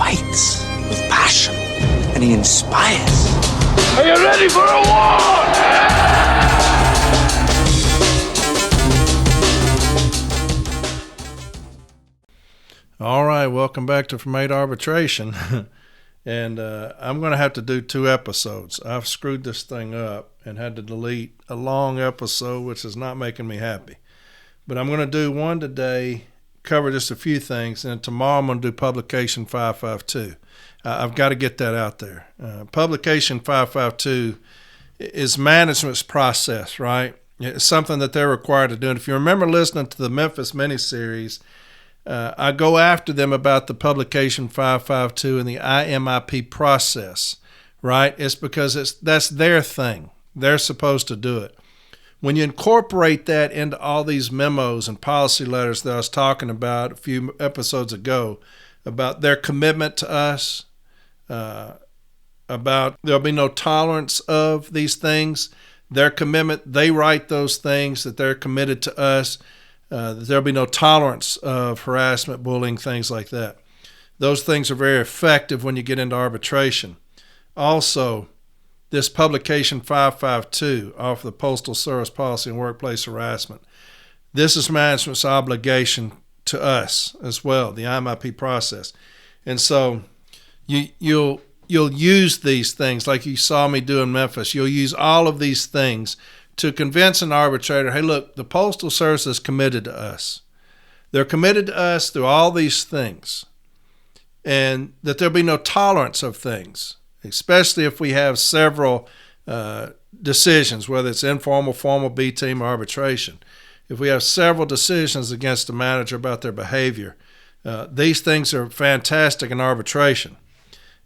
fights with passion, and he inspires. Are you ready for a war? All right, welcome back to From 8 Arbitration. And I'm going to have to do 2 episodes. I've screwed this thing up and had to delete a long episode, which is not making me happy. But I'm going to do one today, cover just a few things, and tomorrow I'm going to do Publication 552. I've got to get that out there. Publication 552 is management's process, right? It's something that they're required to do. And if you remember listening to the Memphis miniseries, I go after them about the Publication 552 and the IMIP process, right? It's because that's their thing. They're supposed to do it. When you incorporate that into all these memos and policy letters that I was talking about a few episodes ago, about their commitment to us, about there'll be no tolerance of these things, their commitment, they write those things that they're committed to us, there'll be no tolerance of harassment, bullying, things like that. Those things are very effective when you get into arbitration. Also, this Publication 552 off the Postal Service Policy and Workplace Harassment, this is management's obligation to us as well, the IMIP process. And so you'll use these things like you saw me do in Memphis. You'll use all of these things to convince an arbitrator, hey, look, the Postal Service is committed to us. They're committed to us through all these things, and that there'll be no tolerance of things, especially if we have several decisions, whether it's informal, formal, B-team, or arbitration. If we have several decisions against the manager about their behavior, these things are fantastic in arbitration.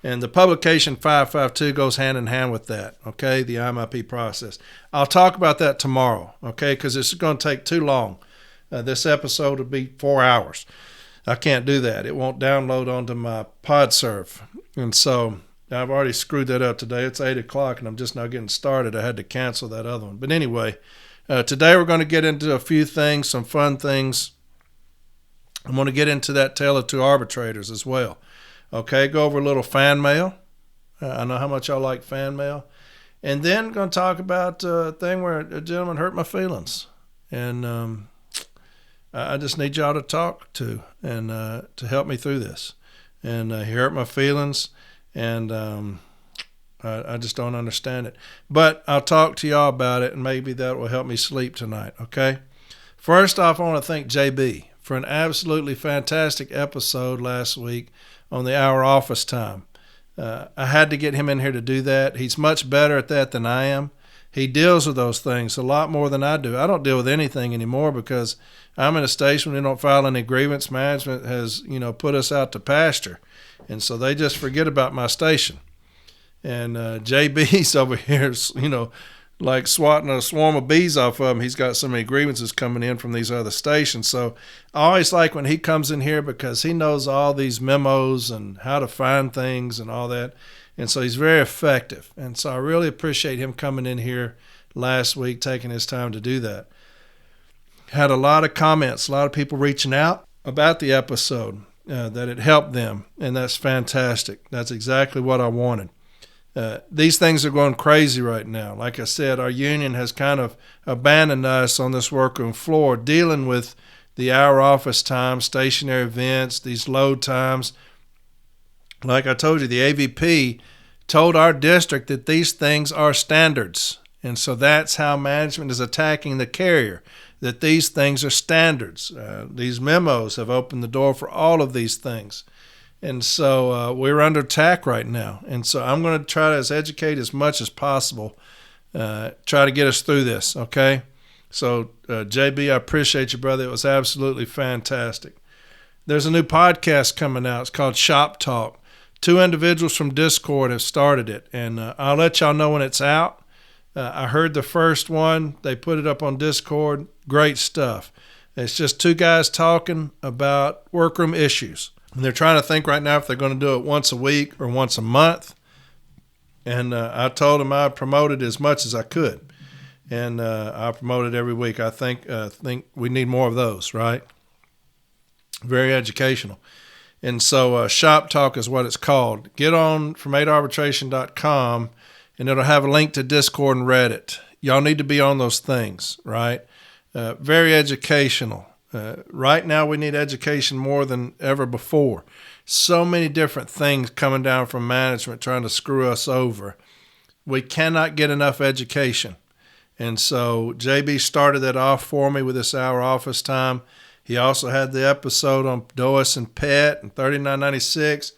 And the Publication 552 goes hand in hand with that, okay, the IMIP process. I'll talk about that tomorrow, okay, because it's going to take too long. This episode will be 4 hours. I can't do that. It won't download onto my PodServe. And so I've already screwed that up today. It's 8 o'clock, and I'm just now getting started. I had to cancel that other one. But anyway, today we're going to get into a few things, some fun things. I'm going to get into that Tale of Two Arbitrators as well. Okay, go over a little fan mail. I know how much y'all like fan mail. And then going to talk about a thing where a gentleman hurt my feelings. And I just need y'all to talk to and to help me through this. And he hurt my feelings, and I just don't understand it. But I'll talk to y'all about it, and maybe that will help me sleep tonight, okay? First off, I want to thank JB for an absolutely fantastic episode last week on the hour office time. I had to get him in here to do that. He's much better at that than I am. He deals with those things a lot more than I do. I don't deal with anything anymore because I'm in a station where they don't file any grievance. Management has, put us out to pasture. And so they just forget about my station. And JB's over here, like swatting a swarm of bees off of him. He's got so many grievances coming in from these other stations. So I always like when he comes in here because he knows all these memos and how to find things and all that. And so he's very effective. And so I really appreciate him coming in here last week, taking his time to do that. Had a lot of comments, a lot of people reaching out about the episode, that it helped them. And that's fantastic. That's exactly what I wanted. These things are going crazy right now. Like I said, our union has kind of abandoned us on this workroom floor, dealing with the hour office time, stationary events, these load times. Like I told you, the AVP told our district that these things are standards. And so that's how management is attacking the carrier, that these things are standards. These memos have opened the door for all of these things. And so we're under attack right now. And so I'm going to try to educate as much as possible, try to get us through this, okay? So, JB, I appreciate you, brother. It was absolutely fantastic. There's a new podcast coming out. It's called Shop Talk. 2 individuals from Discord have started it, and I'll let y'all know when it's out. I heard the first one. They put it up on Discord. Great stuff. It's just 2 guys talking about workroom issues. And they're trying to think right now if they're going to do it once a week or once a month. And I told them I'd promote it as much as I could. And I promote it every week. I think we need more of those, right? Very educational. And so Shop Talk is what it's called. Get on from arbitration.com, and it'll have a link to Discord and Reddit. Y'all need to be on those things, right? Very educational. Right now we need education more than ever before. So many different things coming down from management trying to screw us over. We cannot get enough education. And so JB started that off for me with this hour office time. He also had the episode on DOS and PET and 3996.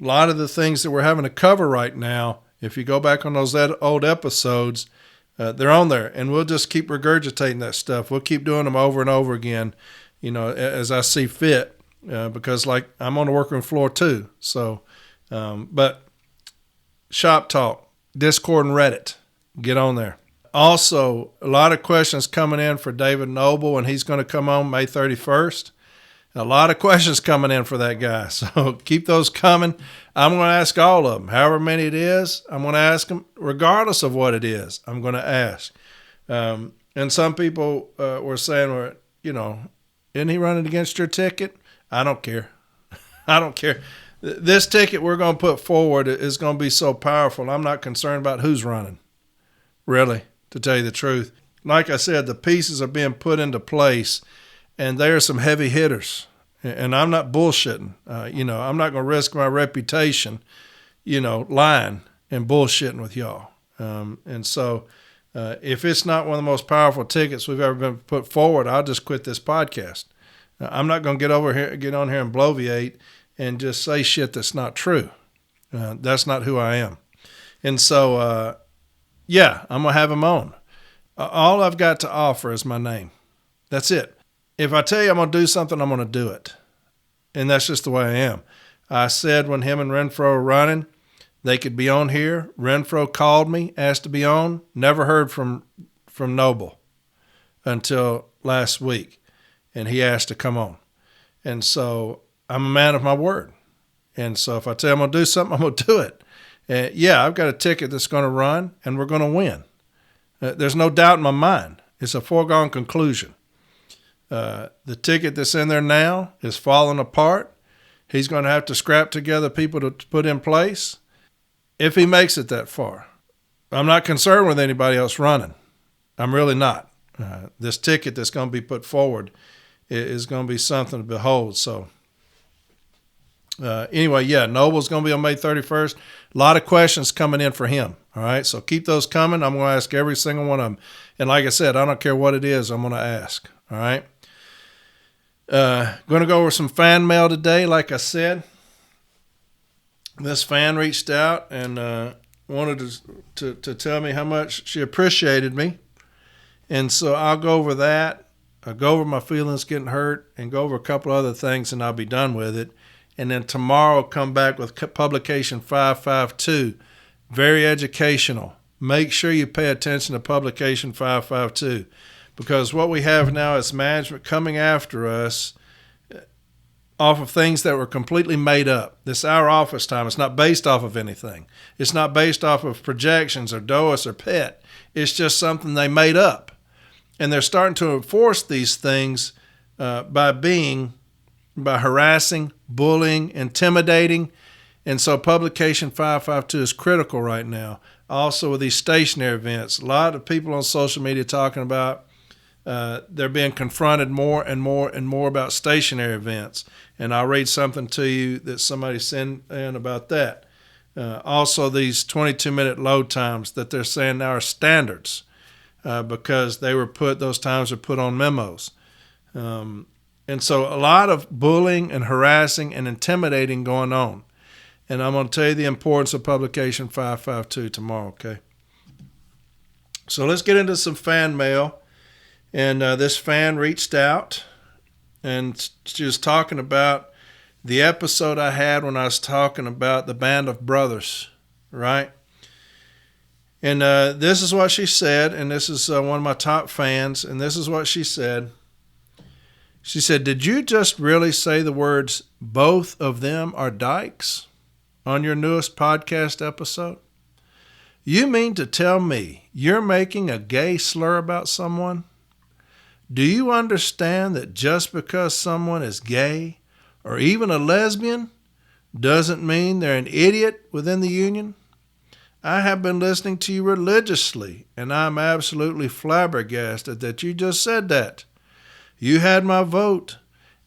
A lot of the things that we're having to cover right now, if you go back on those old episodes, they're on there. And we'll just keep regurgitating that stuff. We'll keep doing them over and over again, as I see fit, because like I'm on the workroom floor too. So, but Shop Talk, Discord and Reddit, get on there. Also, a lot of questions coming in for David Noble, and he's going to come on May 31st. A lot of questions coming in for that guy. So keep those coming. I'm going to ask all of them. However many it is, I'm going to ask them regardless of what it is. I'm going to ask. And some people were saying, well, isn't he running against your ticket? I don't care. I don't care. This ticket we're going to put forward is going to be so powerful. I'm not concerned about who's running, really, to tell you the truth. Like I said, the pieces are being put into place, and there are some heavy hitters. And I'm not bullshitting. I'm not going to risk my reputation, lying and bullshitting with y'all. And so if it's not one of the most powerful tickets we've ever been put forward, I'll just quit this podcast. I'm not going to get on here and bloviate and just say shit that's not true. That's not who I am. And so, I'm going to have him on. All I've got to offer is my name. That's it. If I tell you I'm going to do something, I'm going to do it. And that's just the way I am. I said when him and Renfro were running, they could be on here. Renfro called me, asked to be on. Never heard from Noble until last week. And he asked to come on. And so I'm a man of my word. And so if I tell him I'm going to do something, I'm going to do it. I've got a ticket that's going to run, and we're going to win. There's no doubt in my mind. It's a foregone conclusion. The ticket that's in there now is falling apart. He's going to have to scrap together people to put in place if he makes it that far. I'm not concerned with anybody else running. I'm really not. This ticket that's going to be put forward is going to be something to behold. So Noble's going to be on May 31st. A lot of questions coming in for him. All right, so keep those coming. I'm going to ask every single one of them. And like I said, I don't care what it is, I'm going to ask. All right. Going to go over some fan mail today. Like I said, this fan reached out and wanted to tell me how much she appreciated me. And so I'll go over that. I'll go over my feelings getting hurt and go over a couple other things, and I'll be done with it. And then tomorrow I'll come back with publication 552. Very educational. Make sure you pay attention to publication 552. Because what we have now is management coming after us off of things that were completely made up. This hour office time, it's not based off of anything. It's not based off of projections or DOS or PET. It's just something they made up. And they're starting to enforce these things by harassing, bullying, intimidating. And so publication 552 is critical right now. Also with these stationary events, a lot of people on social media talking about they're being confronted more and more and more about stationary events. And I'll read something to you that somebody sent in about that. Also, these 22-minute load times that they're saying now are standards because those times were put on memos. And so a lot of bullying and harassing and intimidating going on. And I'm going to tell you the importance of publication 552 tomorrow, okay? So let's get into some fan mail. And this fan reached out, and she was talking about the episode I had when I was talking about the Band of Brothers, right? And this is what she said, and this is one of my top fans, and this is what she said. She said, "Did you just really say the words, 'both of them are dykes,' on your newest podcast episode? You mean to tell me you're making a gay slur about someone? Do you understand that just because someone is gay or even a lesbian doesn't mean they're an idiot within the union? I have been listening to you religiously, and I'm absolutely flabbergasted that you just said that. You had my vote,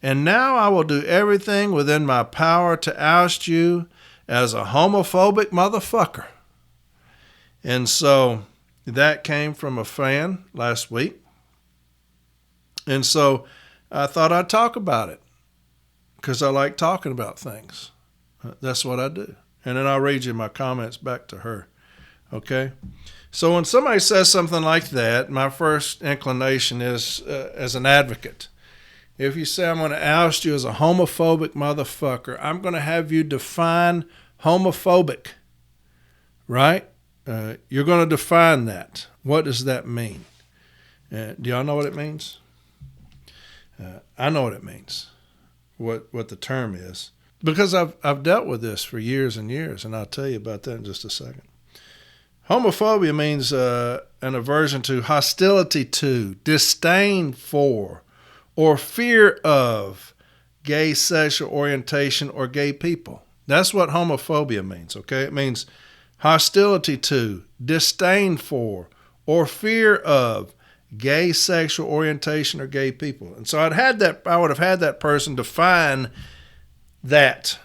and now I will do everything within my power to oust you as a homophobic motherfucker. And so that came from a fan last week. And so I thought I'd talk about it because I like talking about things. That's what I do. And then I'll read you my comments back to her. Okay? So when somebody says something like that, my first inclination is as an advocate. If you say I'm going to oust you as a homophobic motherfucker, I'm going to have you define homophobic, right? You're going to define that. What does that mean? Do y'all know what it means? I know what it means, what the term is, because I've dealt with this for years and years, and I'll tell you about that in just a second. Homophobia means an aversion to, hostility to, disdain for, or fear of gay sexual orientation or gay people. That's what homophobia means, okay? It means hostility to, disdain for, or fear of gay sexual orientation or gay people. And so I would have had that person define that,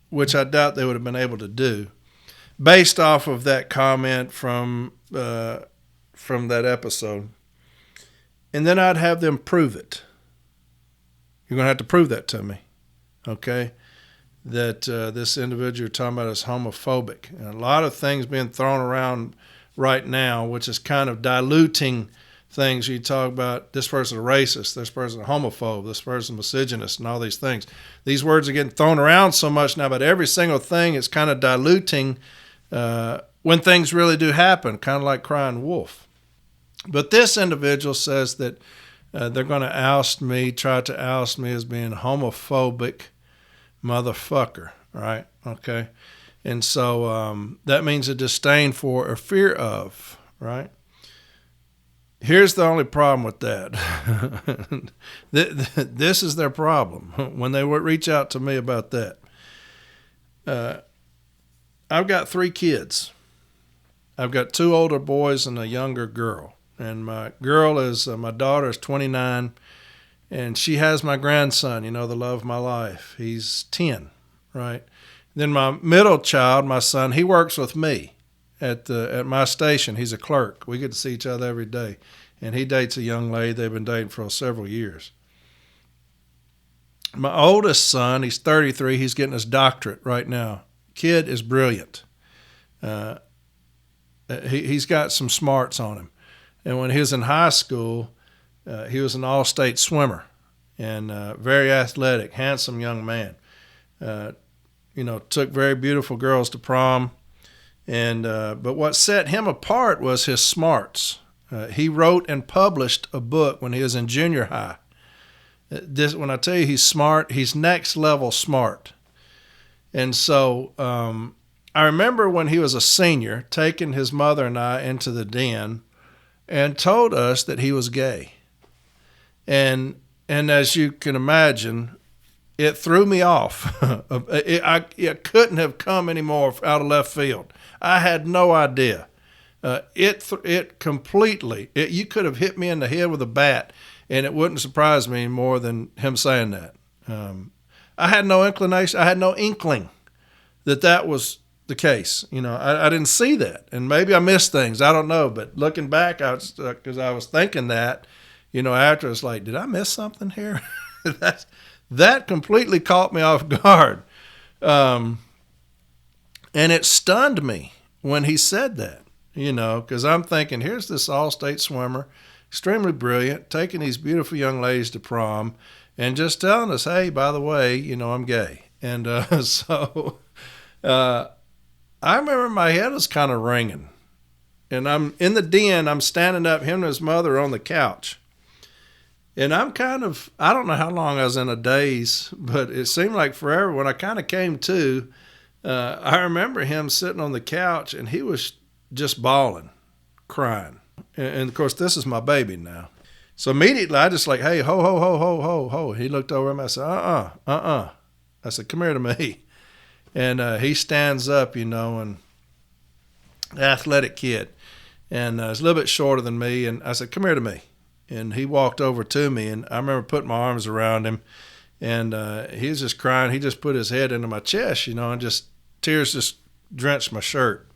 which I doubt they would have been able to do, based off of that comment from that episode. And then I'd have them prove it. You're going to have to prove that to me, okay? That this individual you're talking about is homophobic. And a lot of things being thrown around right now, which is kind of diluting things. You talk about this person a racist, this person a homophobe, this person misogynist, and all these things. These words are getting thrown around so much now, but every single thing is kind of diluting when things really do happen, kind of like crying wolf. But this individual says that they're going to try to oust me as being homophobic motherfucker, right? Okay. And so that means a disdain for or fear of, right? Here's the only problem with that. This is their problem when they would reach out to me about that. I've got 3 kids. I've got 2 older boys and a younger girl. And my daughter is 29, and she has my grandson, the love of my life. He's 10, right? Then my middle child, my son, he works with me at my station. He's a clerk. We get to see each other every day. And he dates a young lady. They've been dating for several years. My oldest son, he's 33. He's getting his doctorate right now. Kid is brilliant. He's got some smarts on him. And when he was in high school, he was an all-state swimmer and very athletic, handsome young man. Took very beautiful girls to prom. But what set him apart was his smarts. He wrote and published a book when he was in junior high. When I tell you he's smart, he's next level smart. And so I remember when he was a senior, taking his mother and I into the den and told us that he was gay. And as you can imagine, it threw me off. It couldn't have come any more out of left field. I had no idea. It completely, you could have hit me in the head with a bat, and it wouldn't surprise me more than him saying that. I had no inclination, I had no inkling that was the case. I didn't see that, and maybe I missed things. I don't know, but looking back, because I was thinking that, after, it's like, did I miss something here? That completely caught me off guard, and it stunned me when he said that. Because I'm thinking, here's this all-state swimmer, extremely brilliant, taking these beautiful young ladies to prom, and just telling us, hey, by the way, I'm gay. And so I remember my head was kind of ringing. And I'm in the den, I'm standing up, him and his mother on the couch. And I don't know how long I was in a daze, but it seemed like forever. When I kind of came to, I remember him sitting on the couch, and he was just bawling, crying. And of course, this is my baby now. So immediately I just like, hey, ho, ho, ho, ho, ho, ho. He looked over at me. I said, I said, come here to me. And he stands up, and athletic kid. And he's a little bit shorter than me. And I said, come here to me. And he walked over to me. And I remember putting my arms around him. And he was just crying. He just put his head into my chest, and just tears just drenched my shirt.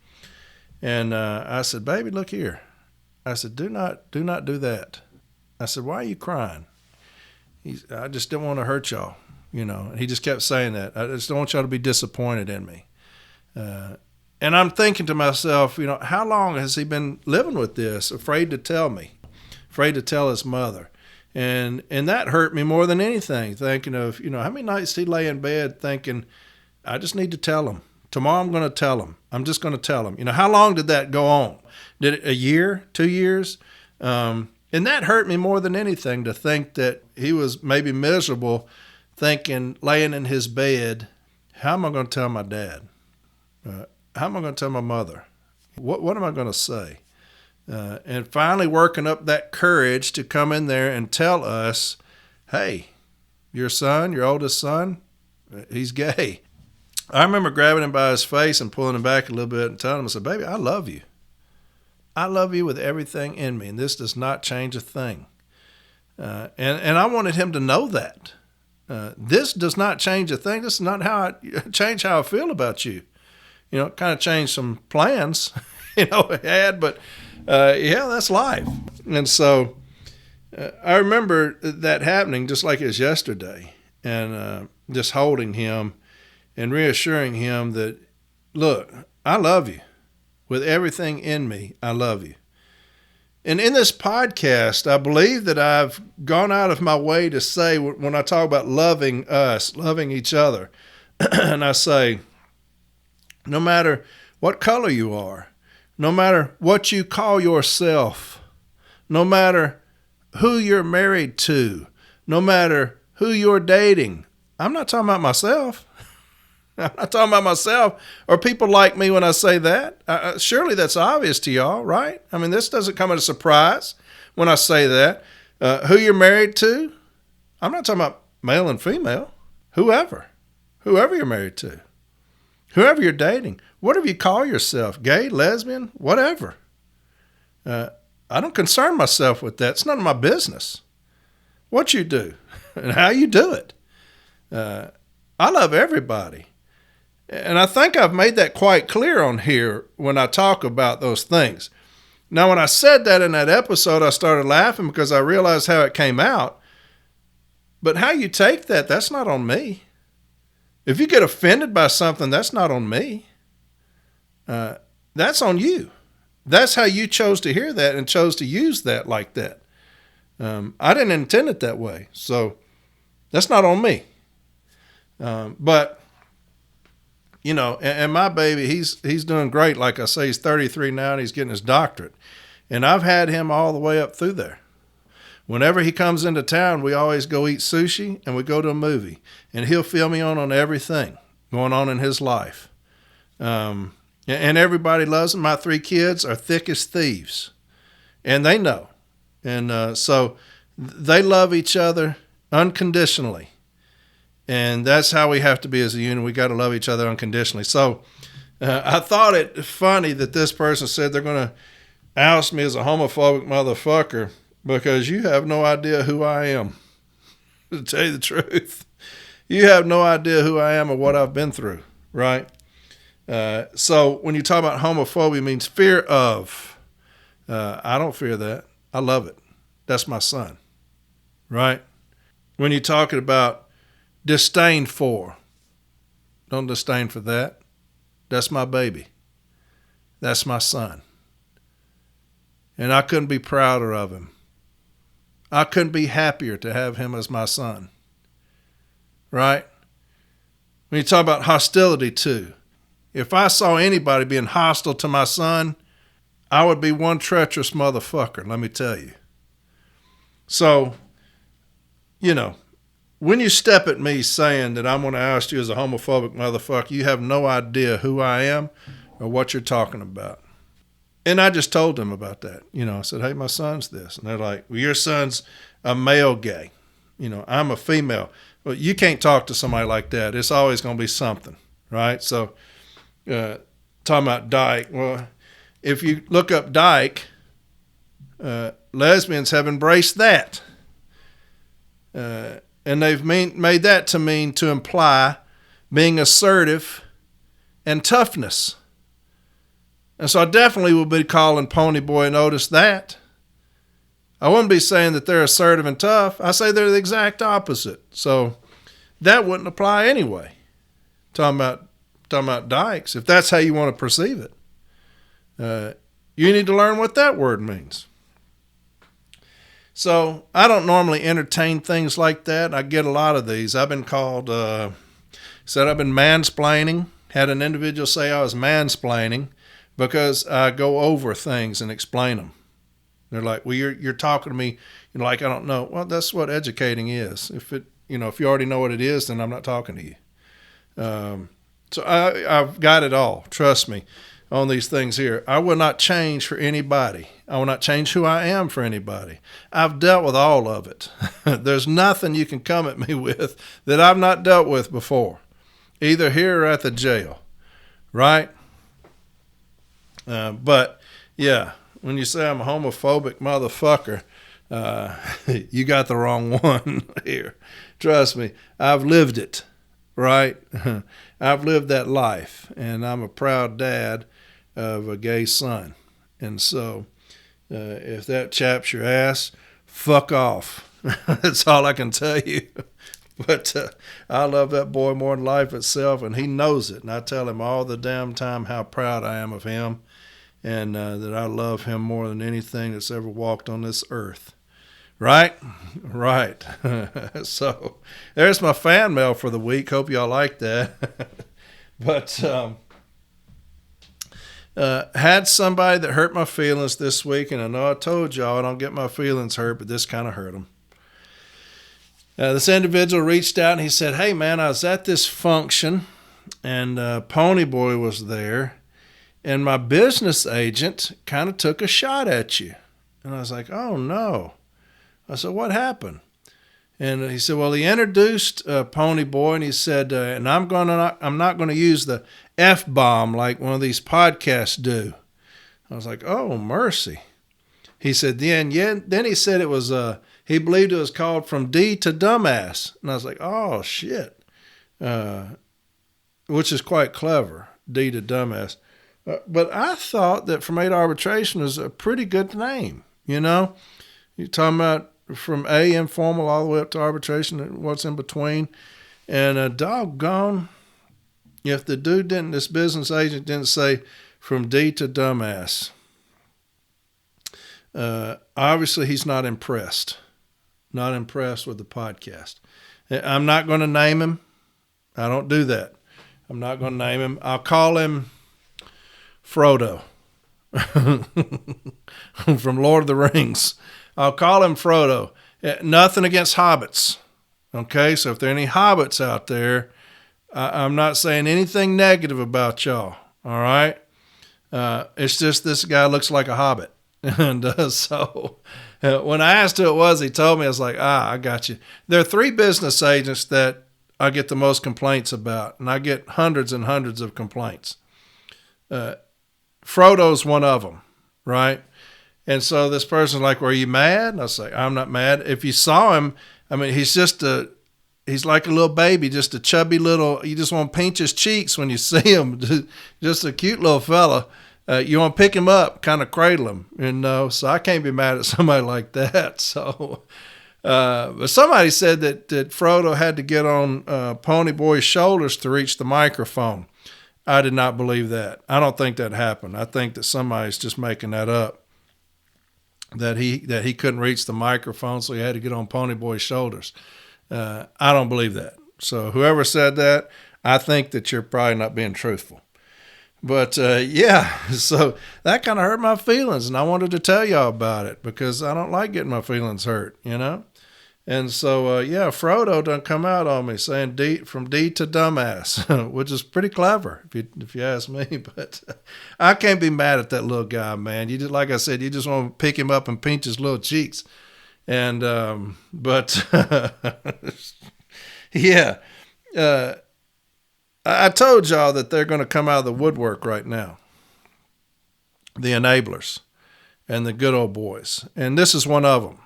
And I said, baby, look here. I said, do not do that. I said, why are you crying? I just didn't want to hurt y'all, And he just kept saying that. I just don't want y'all to be disappointed in me. And I'm thinking to myself, how long has he been living with this, afraid to tell me, afraid to tell his mother? And that hurt me more than anything, thinking of, how many nights he lay in bed thinking, I just need to tell him. Tomorrow I'm going to tell him. I'm just going to tell him. How long did that go on? Did it a year, 2 years? And that hurt me more than anything, to think that he was maybe miserable, thinking, laying in his bed, how am I going to tell my dad? How am I going to tell my mother? What am I going to say? And finally working up that courage to come in there and tell us, hey, your son, your oldest son, he's gay. I remember grabbing him by his face and pulling him back a little bit and telling him, I said, baby, I love you. I love you with everything in me, and this does not change a thing. And I wanted him to know that. This does not change a thing. This is not change how I feel about you. It kind of changed some plans, I had, but that's life. And so I remember that happening just like it was yesterday, and just holding him and reassuring him that, look, I love you. With everything in me, I love you. And in this podcast, I believe that I've gone out of my way to say, when I talk about loving us, loving each other, and I say, no matter what color you are, no matter what you call yourself, no matter who you're married to, no matter who you're dating, I'm not talking about myself. I'm not talking about myself or people like me when I say that. Surely that's obvious to y'all, right? I mean, this doesn't come as a surprise when I say that. Who you're married to, I'm not talking about male and female. Whoever you're married to, whoever you're dating, whatever you call yourself, gay, lesbian, whatever. I don't concern myself with that. It's none of my business what you do and how you do it. I love everybody. And I think I've made that quite clear on here when I talk about those things. Now, when I said that in that episode, I started laughing because I realized how it came out. But how you take that, that's not on me. If you get offended by something, that's not on me. That's on you. That's how you chose to hear that and chose to use that like that. I didn't intend it that way. So that's not on me. But and my baby, he's doing great. Like I say, he's 33 now and he's getting his doctorate. And I've had him all the way up through there. Whenever he comes into town, we always go eat sushi and we go to a movie. And he'll fill me on everything going on in his life. And everybody loves him. My 3 kids are thick as thieves. And they know. And so they love each other unconditionally. And that's how we have to be as a unit. We got to love each other unconditionally. So I thought it funny that this person said they're going to oust me as a homophobic motherfucker because you have no idea who I am. To tell you the truth, you have no idea who I am or what I've been through, right? So when you talk about homophobia, it means fear of. I don't fear that. I love it. That's my son, right? When you're talking about disdain for, don't disdain for that. That's my baby. That's my son. And I couldn't be prouder of him. I couldn't be happier to have him as my son. Right? When you talk about hostility too, if I saw anybody being hostile to my son, I would be one treacherous motherfucker, let me tell you. So, when you step at me saying that I'm going to oust you as a homophobic motherfucker, you have no idea who I am or what you're talking about. And I just told them about that. I said, hey, my son's this. And they're like, well, your son's a male gay. I'm a female. Well, you can't talk to somebody like that. It's always going to be something, right? So, talking about dyke. Well, if you look up dyke, lesbians have embraced that. And they've made that to imply being assertive and toughness. And so I definitely will be calling Pony Boy and Otis that. I wouldn't be saying that they're assertive and tough. I say they're the exact opposite. So that wouldn't apply anyway. Talking about dykes, if that's how you want to perceive it. You need to learn what that word means. So I don't normally entertain things like that. I get a lot of these. I've been called, said I've been mansplaining. Had an individual say I was mansplaining because I go over things and explain them. They're like, well, you're talking to me, like I don't know. Well, that's what educating is. If you already know what it is, then I'm not talking to you. So I've got it all. Trust me on these things here. I will not change for anybody. I will not change who I am for anybody. I've dealt with all of it. There's nothing you can come at me with that I've not dealt with before, either here or at the jail, right? But yeah, when you say I'm a homophobic motherfucker, you got the wrong one here. Trust me, I've lived it, right? I've lived that life, and I'm a proud dad of a gay son. And so if that chaps your ass, fuck off. That's all I can tell you. But I love that boy more than life itself, and he knows it. And I tell him all the damn time how proud I am of him, and that I love him more than anything that's ever walked on this earth. Right? Right. So there's my fan mail for the week. Hope y'all like that. But had somebody that hurt my feelings this week, and I know I told y'all I don't get my feelings hurt, but this kind of hurt them. This individual reached out and he said, hey, man, I was at this function, and Pony Boy was there, and my business agent kind of took a shot at you. And I was like, oh, no. I said, what happened? And he said, well, he introduced Pony Boy, and he said, and I'm not going to use the F-bomb like one of these podcasts do. I was like, oh, mercy. He said, then he said it was, he believed it was called from D to dumbass. And I was like, oh, shit. Which is quite clever, D to dumbass. But I thought that from A to Arbitration was a pretty good name, you know? You're talking about from A, informal, all the way up to arbitration and what's in between. And doggone, if the dude this business agent didn't say from D to dumbass, obviously he's not impressed. Not impressed with the podcast. I'm not going to name him. I don't do that. I'm not going to name him. I'll call him Frodo from Lord of the Rings. I'll call him Frodo. Nothing against hobbits. Okay, so if there are any hobbits out there, I'm not saying anything negative about y'all. All right? It's just this guy looks like a hobbit. And so when I asked who it was, he told me. I was like, I got you. There are 3 business agents that I get the most complaints about, and I get hundreds and hundreds of complaints. Frodo's one of them, right? And so this person's like, were you mad? And I say, I'm not mad. If you saw him, I mean, he's like a little baby, just a chubby little, you just want to pinch his cheeks when you see him, just a cute little fella. You want to pick him up, kind of cradle him, so I can't be mad at somebody like that. So, but somebody said that Frodo had to get on Pony Boy's shoulders to reach the microphone. I did not believe that. I don't think that happened. I think that somebody's just making that up. That he couldn't reach the microphone, so he had to get on Pony Boy's shoulders. I don't believe that. So whoever said that, I think that you're probably not being truthful. But yeah, so that kind of hurt my feelings, and I wanted to tell y'all about it because I don't like getting my feelings hurt, you know? And so, yeah, Frodo done come out on me saying from D to dumbass, which is pretty clever if you ask me. But I can't be mad at that little guy, man. You just, like I said, you just want to pick him up and pinch his little cheeks. And but Yeah. I told y'all that they're going to come out of the woodwork right now. The enablers and the good old boys. And this is one of them.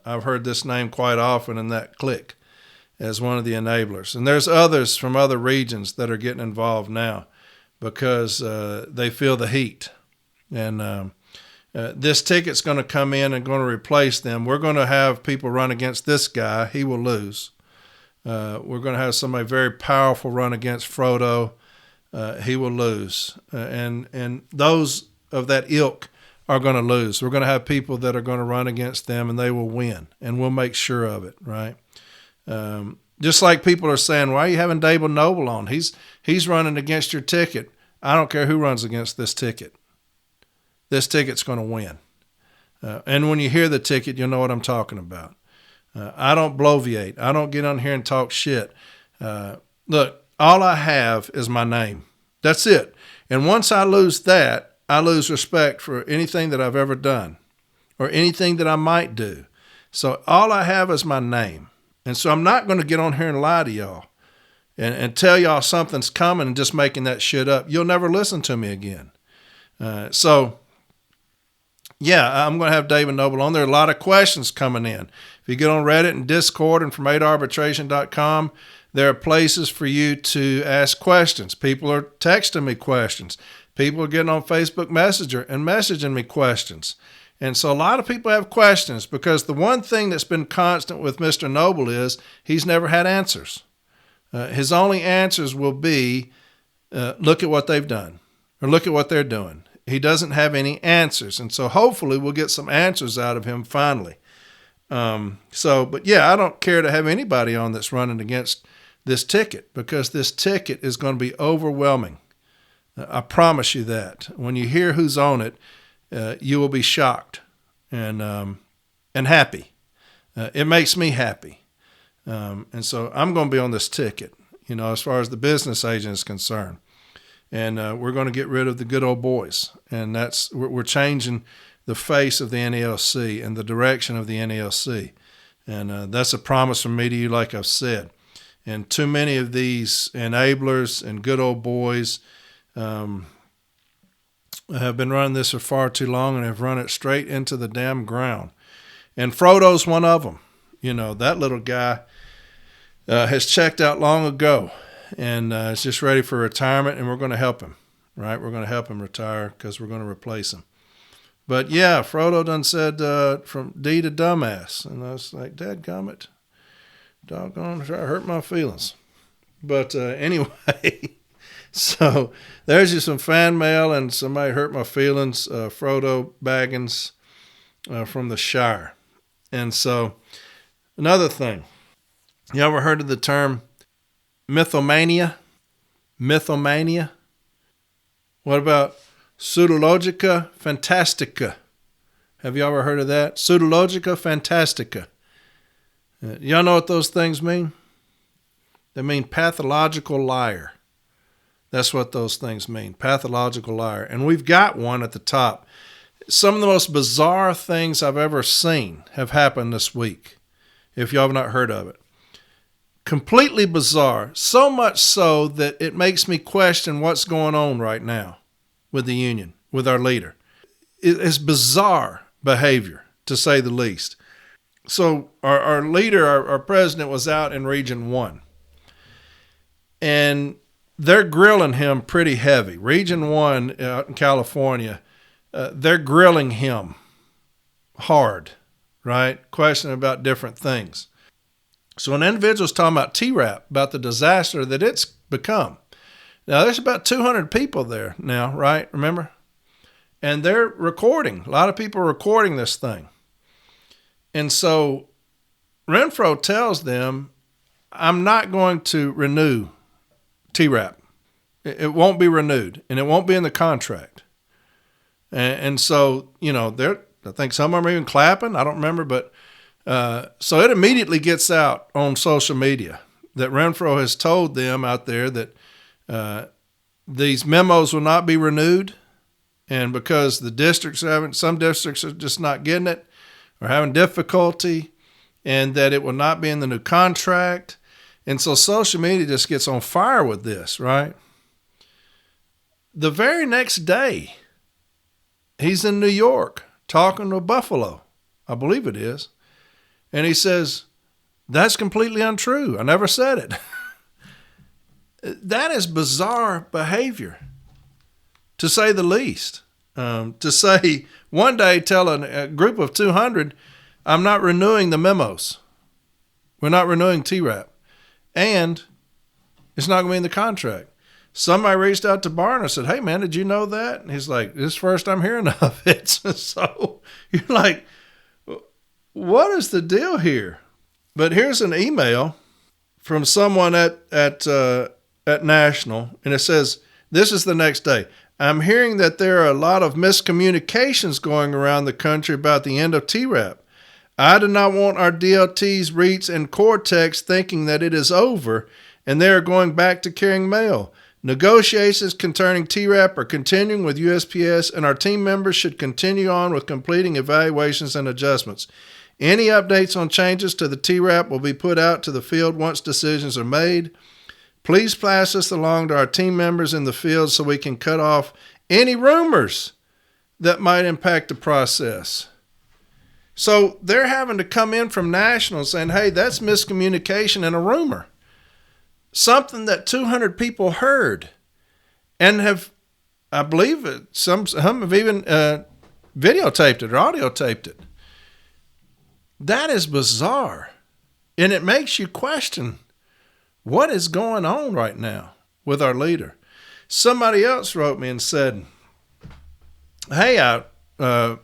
I've heard this name quite often in that clique as one of the enablers. And there's others from other regions that are getting involved now because they feel the heat. And this ticket's going to come in and going to replace them. We're going to have people run against this guy. He will lose. We're going to have somebody very powerful run against Frodo. He will lose. And those of that ilk are going to lose. We're going to have people that are going to run against them, and they will win. And we'll make sure of it, right? Just like people are saying, why are you having David Noble on? He's running against your ticket. I don't care who runs against this ticket. This ticket's going to win. And when you hear the ticket, you'll know what I'm talking about. I don't bloviate. I don't get on here and talk shit. Look, all I have is my name. That's it. And once I lose that, I lose respect for anything that I've ever done or anything that I might do. So all I have is my name. And so I'm not going to get on here and lie to y'all and tell y'all something's coming and just making that shit up. You'll never listen to me again. Yeah, I'm going to have David Noble on. There are a lot of questions coming in. If you get on Reddit and Discord and from arbitration.com, there are places for you to ask questions. People are texting me questions. People are getting on Facebook Messenger and messaging me questions. And so a lot of people have questions because the one thing that's been constant with Mr. Noble is he's never had answers. His only answers will be, look at what they've done or look at what they're doing. He doesn't have any answers. And so hopefully we'll get some answers out of him finally. But yeah, I don't care to have anybody on that's running against this ticket because this ticket is going to be overwhelming. I promise you that. When you hear who's on it, you will be shocked and happy. It makes me happy. And so I'm going to be on this ticket, as far as the business agent is concerned. And we're going to get rid of the good old boys. And we're changing the face of the NALC and the direction of the NALC. And that's a promise from me to you, like I've said. And too many of these enablers and good old boys have been running this for far too long and have run it straight into the damn ground. And Frodo's one of them. That little guy has checked out long ago. And is just ready for retirement, and we're going to help him, right? We're going to help him retire because we're going to replace him. But yeah, Frodo done said from D to dumbass, and I was like, dadgummit, doggone, try to hurt my feelings. But anyway, so there's just some fan mail, and somebody hurt my feelings, Frodo Baggins from the Shire. And so another thing, you ever heard of the term mythomania? Mythomania? What about pseudologica fantastica? Have you ever heard of that? Pseudologica fantastica. Y'all know what those things mean? They mean pathological liar. That's what those things mean, pathological liar. And we've got one at the top. Some of the most bizarre things I've ever seen have happened this week, if y'all have not heard of it. Completely bizarre, so much so that it makes me question what's going on right now with the union, with our leader. It's bizarre behavior, to say the least. So our leader, our president, was out in Region 1, and they're grilling him pretty heavy. Region 1 out in California, they're grilling him hard, right? Questioning about different things. So an individual's talking about TRAP, about the disaster that it's become. Now, there's about 200 people there now, right? Remember? And they're recording. A lot of people are recording this thing. And so Renfro tells them, I'm not going to renew TRAP. It won't be renewed, and it won't be in the contract. And so, I think some of them are even clapping. I don't remember, but so it immediately gets out on social media that Renfro has told them out there that these memos will not be renewed, and because some districts are just not getting it or having difficulty, and that it will not be in the new contract. And so social media just gets on fire with this, right? The very next day, he's in New York talking to Buffalo, I believe it is. And he says, that's completely untrue. I never said it. That is bizarre behavior, to say the least. To say one day, tell a group of 200, I'm not renewing the memos. We're not renewing TRAP. And it's not going to be in the contract. Somebody reached out to Barner and said, hey, man, did you know that? And he's like, this is the first I'm hearing of it. So you're like, what is the deal here? But here's an email from someone at National, and it says, this is the next day. I'm hearing that there are a lot of miscommunications going around the country about the end of TRAP. I do not want our DLTs, REITs, and Cortex thinking that it is over and they are going back to carrying mail. Negotiations concerning TRAP are continuing with USPS, and our team members should continue on with completing evaluations and adjustments. Any updates on changes to the TRAP will be put out to the field once decisions are made. Please pass this along to our team members in the field so we can cut off any rumors that might impact the process. So they're having to come in from National saying, hey, that's miscommunication and a rumor. Something that 200 people heard and have, I believe, some have even videotaped it or audio taped it. That is bizarre. And it makes you question what is going on right now with our leader. Somebody else wrote me and said, hey, I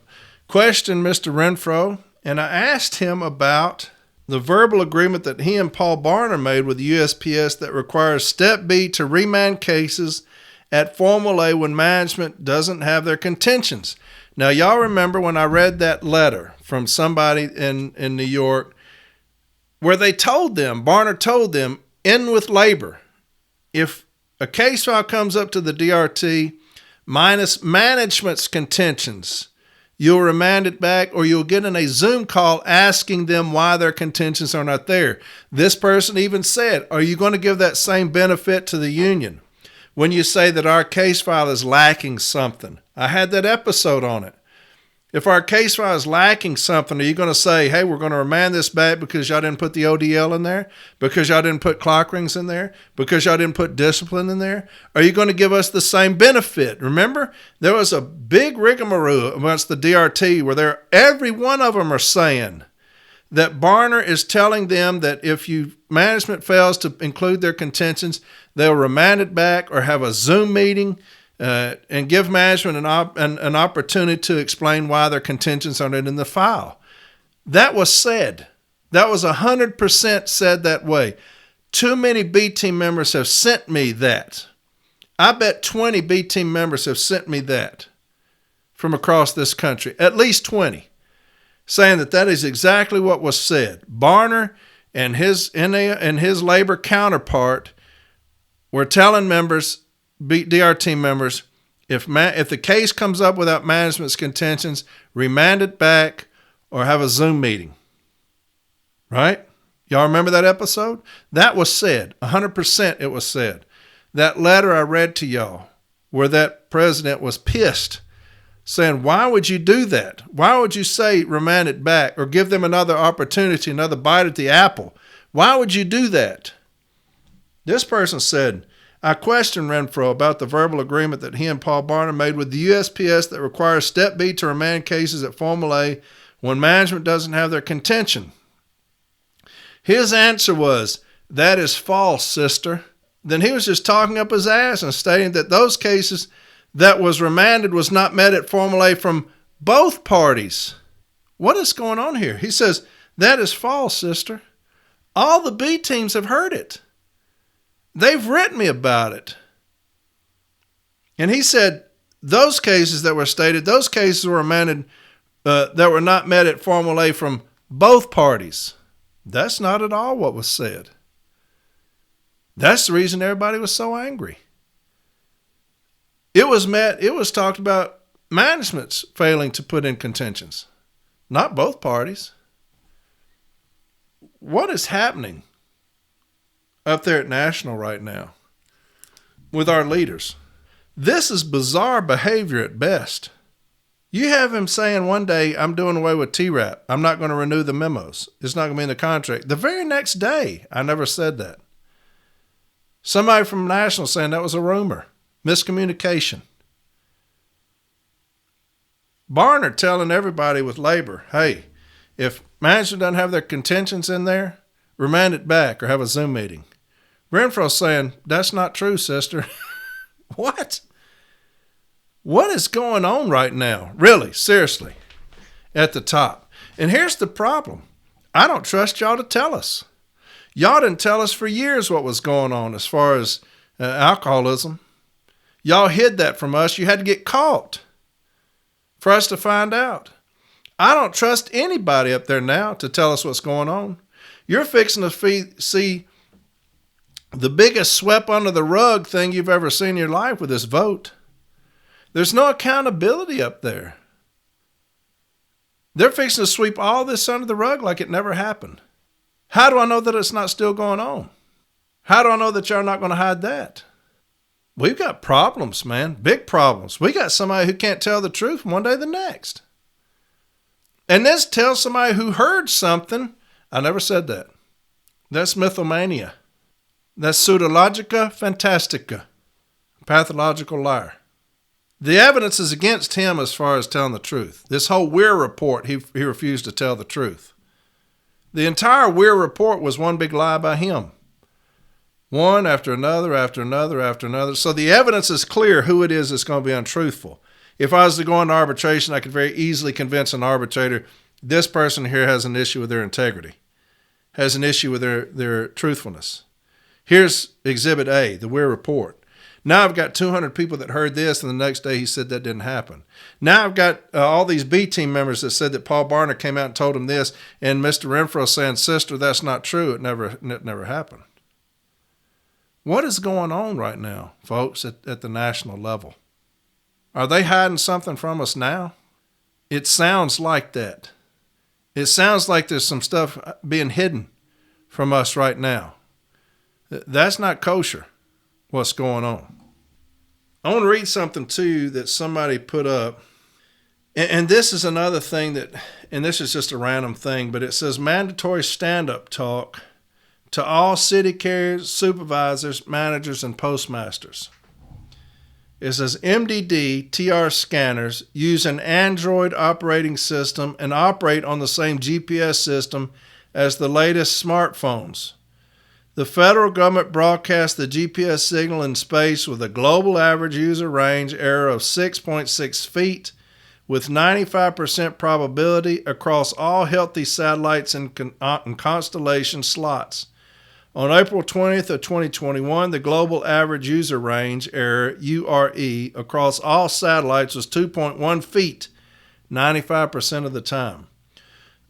questioned Mr. Renfro, and I asked him about the verbal agreement that he and Paul Barner made with the USPS that requires Step B to remand cases at Formal A when management doesn't have their contentions. Now, y'all remember when I read that letter from somebody in New York where they told them, Barner told them, in with labor. If a case file comes up to the DRT minus management's contentions, you'll remand it back, or you'll get in a Zoom call asking them why their contentions are not there. This person even said, are you going to give that same benefit to the union when you say that our case file is lacking something? I had that episode on it. If our case file is lacking something, are you going to say, hey, we're going to remand this back because y'all didn't put the ODL in there? Because y'all didn't put clock rings in there? Because y'all didn't put discipline in there? Are you going to give us the same benefit? Remember, there was a big rigmarole amongst the DRT where every one of them are saying that Barner is telling them that if management fails to include their contentions, they'll remand it back or have a Zoom meeting and give management an opportunity to explain why their contentions aren't in the file. That was said. That was 100% said that way. Too many B team members have sent me that. I bet 20 B team members have sent me that from across this country, at least 20, saying that is exactly what was said. Barner and his labor counterpart were telling members, DRT members, if the case comes up without management's contentions, remand it back or have a Zoom meeting. Right? Y'all remember that episode? That was said. 100% it was said. That letter I read to y'all where that president was pissed, saying, why would you do that? Why would you say remand it back or give them another opportunity, another bite at the apple? Why would you do that? This person said, I questioned Renfro about the verbal agreement that he and Paul Barner made with the USPS that requires Step B to remand cases at Formal A when management doesn't have their contention. His answer was, that is false, sister. Then he was just talking up his ass and stating that those cases that was remanded was not met at Formal A from both parties. What is going on here? He says, that is false, sister. All the B teams have heard it. They've written me about it. And he said those cases that were stated, those cases were remanded that were not met at Formal A from both parties. That's not at all what was said. That's the reason everybody was so angry. It was talked about management's failing to put in contentions, not both parties. What is happening? up there at National right now with our leaders. This is bizarre behavior at best. You have him saying one day, I'm doing away with TRAP. I'm not going to renew the memos. It's not going to be in the contract. The very next day, I never said that. Somebody from National saying that was a rumor. Miscommunication. Barnard telling everybody with labor, hey, if management doesn't have their contentions in there, remand it back or have a Zoom meeting. Renfro saying, that's not true, sister. What? What is going on right now? Really, seriously, at the top. And here's the problem. I don't trust y'all to tell us. Y'all didn't tell us for years what was going on as far as alcoholism. Y'all hid that from us. You had to get caught for us to find out. I don't trust anybody up there now to tell us what's going on. You're fixing to see the biggest swept under the rug thing you've ever seen in your life with this vote. There's no accountability up there. They're fixing to sweep all this under the rug like it never happened. How do I know that it's not still going on? How do I know that y'all are not going to hide that? We've got problems, man. Big problems. We got somebody who can't tell the truth from one day to the next. And this tells somebody who heard something. I never said that. That's mythomania. That's pseudologica fantastica. Pathological liar. The evidence is against him as far as telling the truth. This whole Weir report, he refused to tell the truth. The entire Weir report was one big lie by him. One after another, after another, after another. So the evidence is clear who it is that's going to be untruthful. If I was to go into arbitration, I could very easily convince an arbitrator, this person here has an issue with their integrity, has an issue with their truthfulness. Here's Exhibit A, the Weir report. Now I've got 200 people that heard this, and the next day he said that didn't happen. Now I've got all these B team members that said that Paul Barnard came out and told him this, and Mr. Renfro saying, sister, that's not true. It never happened. What is going on right now, folks, at the national level? Are they hiding something from us now? It sounds like that. It sounds like there's some stuff being hidden from us right now. That's not kosher, what's going on. I want to read something, too, that somebody put up. And this is another thing that, and this is just a random thing, but it says mandatory stand-up talk to all city carriers, supervisors, managers, and postmasters. It says MDD TR scanners use an Android operating system and operate on the same GPS system as the latest smartphones. The federal government broadcasts the GPS signal in space with a global average user range error of 6.6 feet with 95% probability across all healthy satellites and constellation slots. On April 20th of 2021, the global average user range error, URE, across all satellites was 2.1 feet, 95% of the time.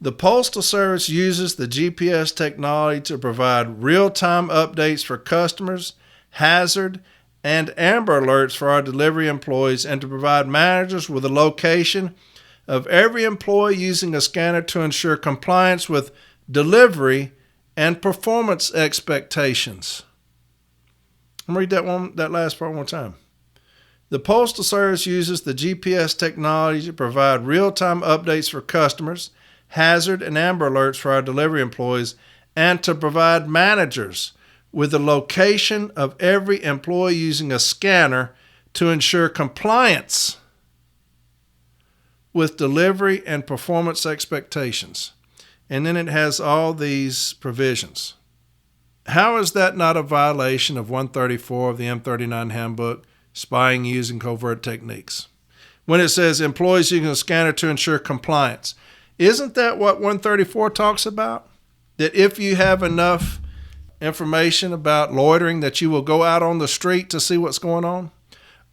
The Postal Service uses the GPS technology to provide real-time updates for customers, hazard, and amber alerts for our delivery employees, and to provide managers with the location of every employee using a scanner to ensure compliance with delivery and performance expectations. I'm going to read that last part one more time. The Postal Service uses the GPS technology to provide real-time updates for customers, hazard and amber alerts for our delivery employees, and to provide managers with the location of every employee using a scanner to ensure compliance with delivery and performance expectations. And then it has all these provisions. How is that not a violation of 134 of the M39 handbook, spying using covert techniques? When it says employees using a scanner to ensure compliance, isn't that what 134 talks about? That if you have enough information about loitering that you will go out on the street to see what's going on?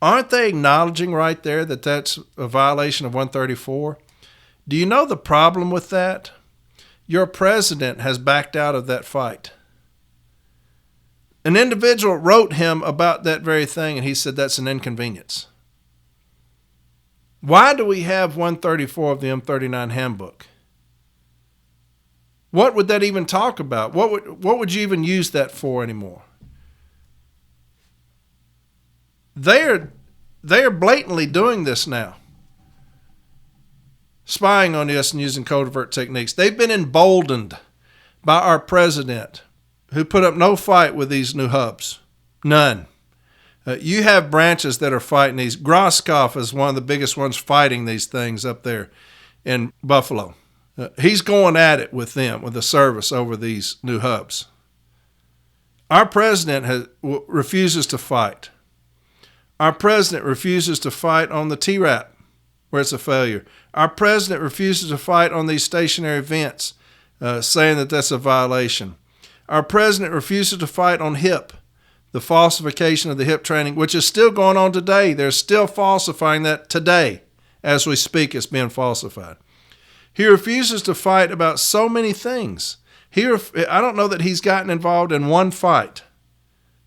Aren't they acknowledging right there that that's a violation of 134? Do you know the problem with that? Your president has backed out of that fight. An individual wrote him about that very thing, and he said that's an inconvenience. Why do we have 134 of the M39 handbook? What would that even talk about? What would you even use that for anymore? They are blatantly doing this now. Spying on us and using covert techniques. They've been emboldened by our president, who put up no fight with these new hubs. None. You have branches that are fighting these. Groskopf is one of the biggest ones fighting these things up there in Buffalo. He's going at it with them, with the service over these new hubs. Our president refuses to fight. Our president refuses to fight on the TRAP, where it's a failure. Our president refuses to fight on these stationary events, saying that that's a violation. Our president refuses to fight on HIP, the falsification of the HIP training, which is still going on today. They're still falsifying that today. As we speak, it's being falsified. He refuses to fight about so many things. I don't know that he's gotten involved in one fight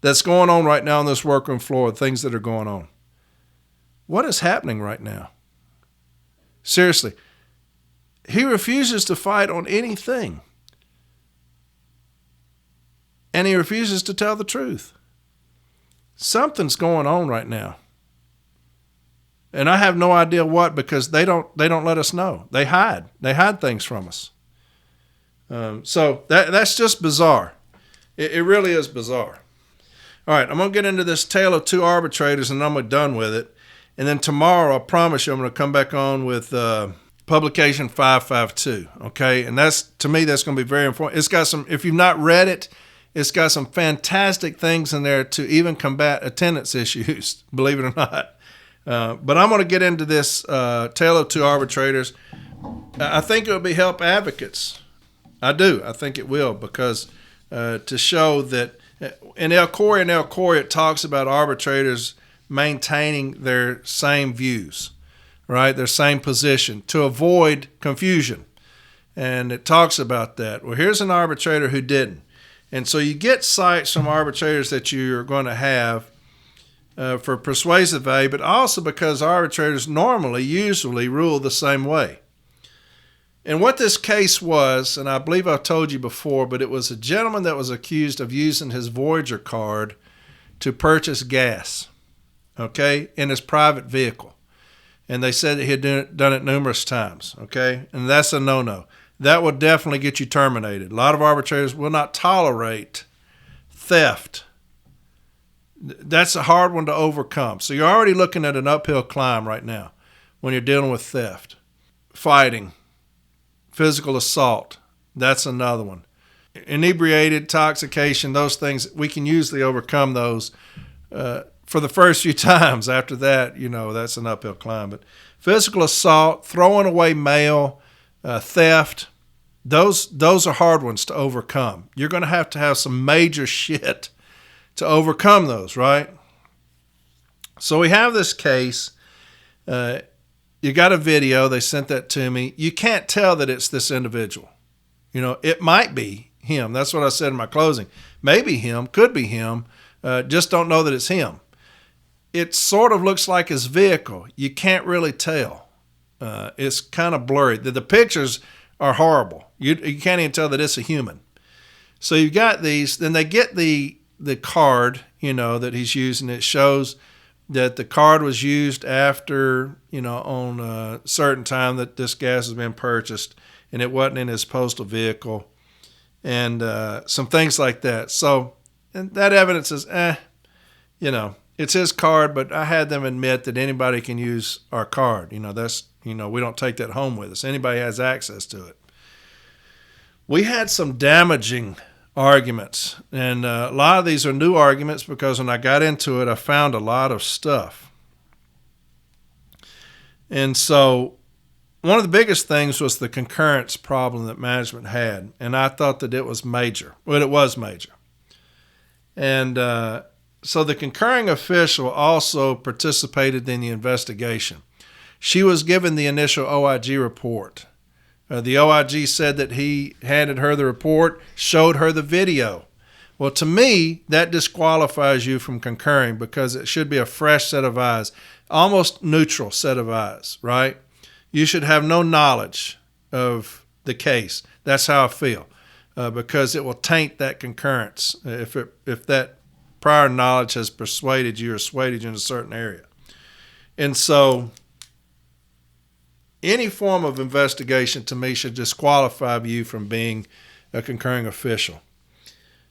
that's going on right now on this workroom floor, things that are going on. What is happening right now? Seriously. He refuses to fight on anything. And he refuses to tell the truth. Something's going on right now. And I have no idea what, because they don't let us know. They hide. They hide things from us. So that's just bizarre. It really is bizarre. All right, I'm going to get into this tale of two arbitrators, and I'm done with it. And then tomorrow, I promise you, I'm going to come back on with publication 552. Okay, and to me, that's going to be very important. It's got some. If you've not read it, it's got some fantastic things in there to even combat attendance issues. Believe it or not. But I'm going to get into this tale of two arbitrators. I think it will be help advocates. I do. I think it will, because to show that in El Corey, it talks about arbitrators maintaining their same views, right? Their same position to avoid confusion. And it talks about that. Well, here's an arbitrator who didn't. And so you get cites from arbitrators that you're going to have for persuasive value, but also because arbitrators usually rule the same way. And what this case was, and I believe I've told you before, but it was a gentleman that was accused of using his Voyager card to purchase gas, okay, in his private vehicle. And they said that he had done it numerous times, okay, and that's a no-no. That would definitely get you terminated. A lot of arbitrators will not tolerate theft. That's a hard one to overcome. So you're already looking at an uphill climb right now when you're dealing with theft. Fighting, physical assault, that's another one. Inebriated, intoxication, those things, we can usually overcome those for the first few times. After that, that's an uphill climb. But physical assault, throwing away mail, theft, those are hard ones to overcome. You're going to have some major shit to overcome those, right? So we have this case. You got a video. They sent that to me. You can't tell that it's this individual. It might be him. That's what I said in my closing. Maybe him. Could be him. Just don't know that it's him. It sort of looks like his vehicle. You can't really tell. It's kind of blurry. The pictures are horrible. You can't even tell that it's a human. So you've got these. Then they get the card, that he's using. It shows that the card was used after, on a certain time that this gas has been purchased, and it wasn't in his postal vehicle, and some things like that. So, and that evidence is, it's his card, but I had them admit that anybody can use our card. We don't take that home with us. Anybody has access to it. We had some damaging arguments, and a lot of these are new arguments because when I got into it, I found a lot of stuff. And so one of the biggest things was the concurrence problem that management had, and I thought that it was major. Well, it was major. And so the concurring official also participated in the investigation. She was given the initial OIG report. The OIG said that he handed her the report, showed her the video. Well, to me, that disqualifies you from concurring because it should be a fresh set of eyes, almost neutral set of eyes, right? You should have no knowledge of the case. That's how I feel. because it will taint that concurrence if that prior knowledge has persuaded you or swayed you in a certain area. And so any form of investigation to me should disqualify you from being a concurring official.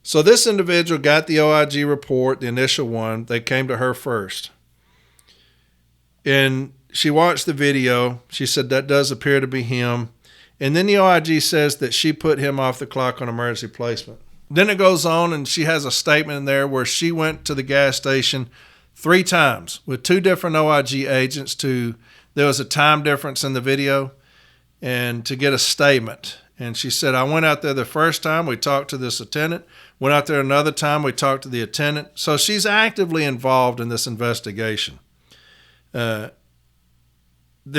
So this individual got the OIG report, the initial one. They came to her first. And she watched the video. She said that does appear to be him. And then the OIG says that she put him off the clock on emergency placement. Then it goes on and she has a statement in there where she went to the gas station 3 times with 2 different OIG agents there was a time difference in the video, and to get a statement. And she said, I went out there the first time, we talked to this attendant. Went out there another time, we talked to the attendant. So she's actively involved in this investigation. Then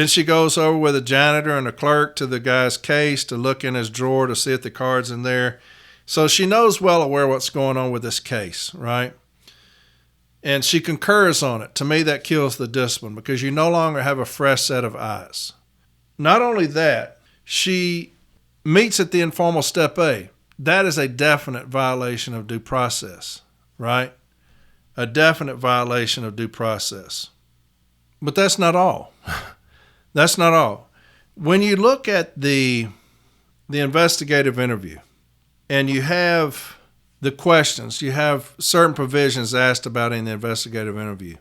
she goes over with a janitor and a clerk to the guy's case to look in his drawer to see if the card's in there. So she knows well aware what's going on with this case, right? And she concurs on it. To me, that kills the discipline because you no longer have a fresh set of eyes. Not only that, she meets at the informal step A. That is a definite violation of due process, right? A definite violation of due process. But that's not all. That's not all. When you look at the investigative interview and you have the questions, you have certain provisions asked about in the investigative interview.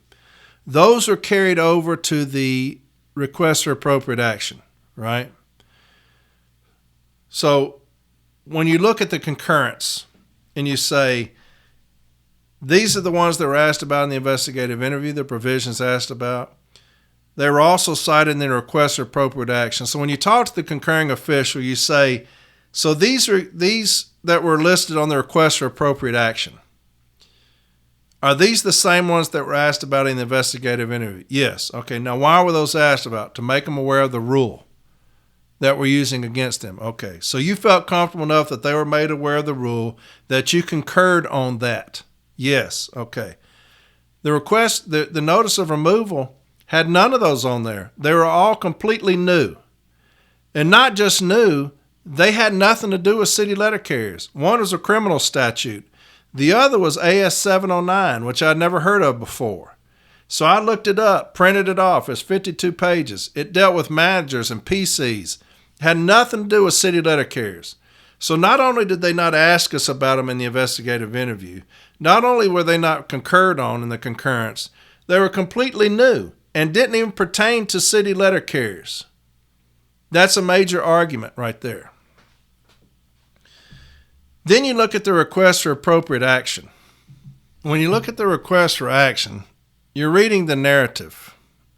Those are carried over to the request for appropriate action, right? So when you look at the concurrence and you say, these are the ones that were asked about in the investigative interview, the provisions asked about, they were also cited in the request for appropriate action. So when you talk to the concurring official, you say, so these that were listed on the request for appropriate action, are these the same ones that were asked about in the investigative interview? Yes. Okay, now why were those asked about? To make them aware of the rule that we're using against them. Okay, so you felt comfortable enough that they were made aware of the rule that you concurred on that. Yes. Okay. The request, the notice of removal had none of those on there. They were all completely new. And not just new, they had nothing to do with city letter carriers. One was a criminal statute. The other was AS 709, which I'd never heard of before. So I looked it up, printed it off. It's 52 pages. It dealt with managers and PCs. Had nothing to do with city letter carriers. So not only did they not ask us about them in the investigative interview, not only were they not concurred on in the concurrence, they were completely new and didn't even pertain to city letter carriers. That's a major argument right there. Then you look at the request for appropriate action. When you look at the request for action, you're reading the narrative.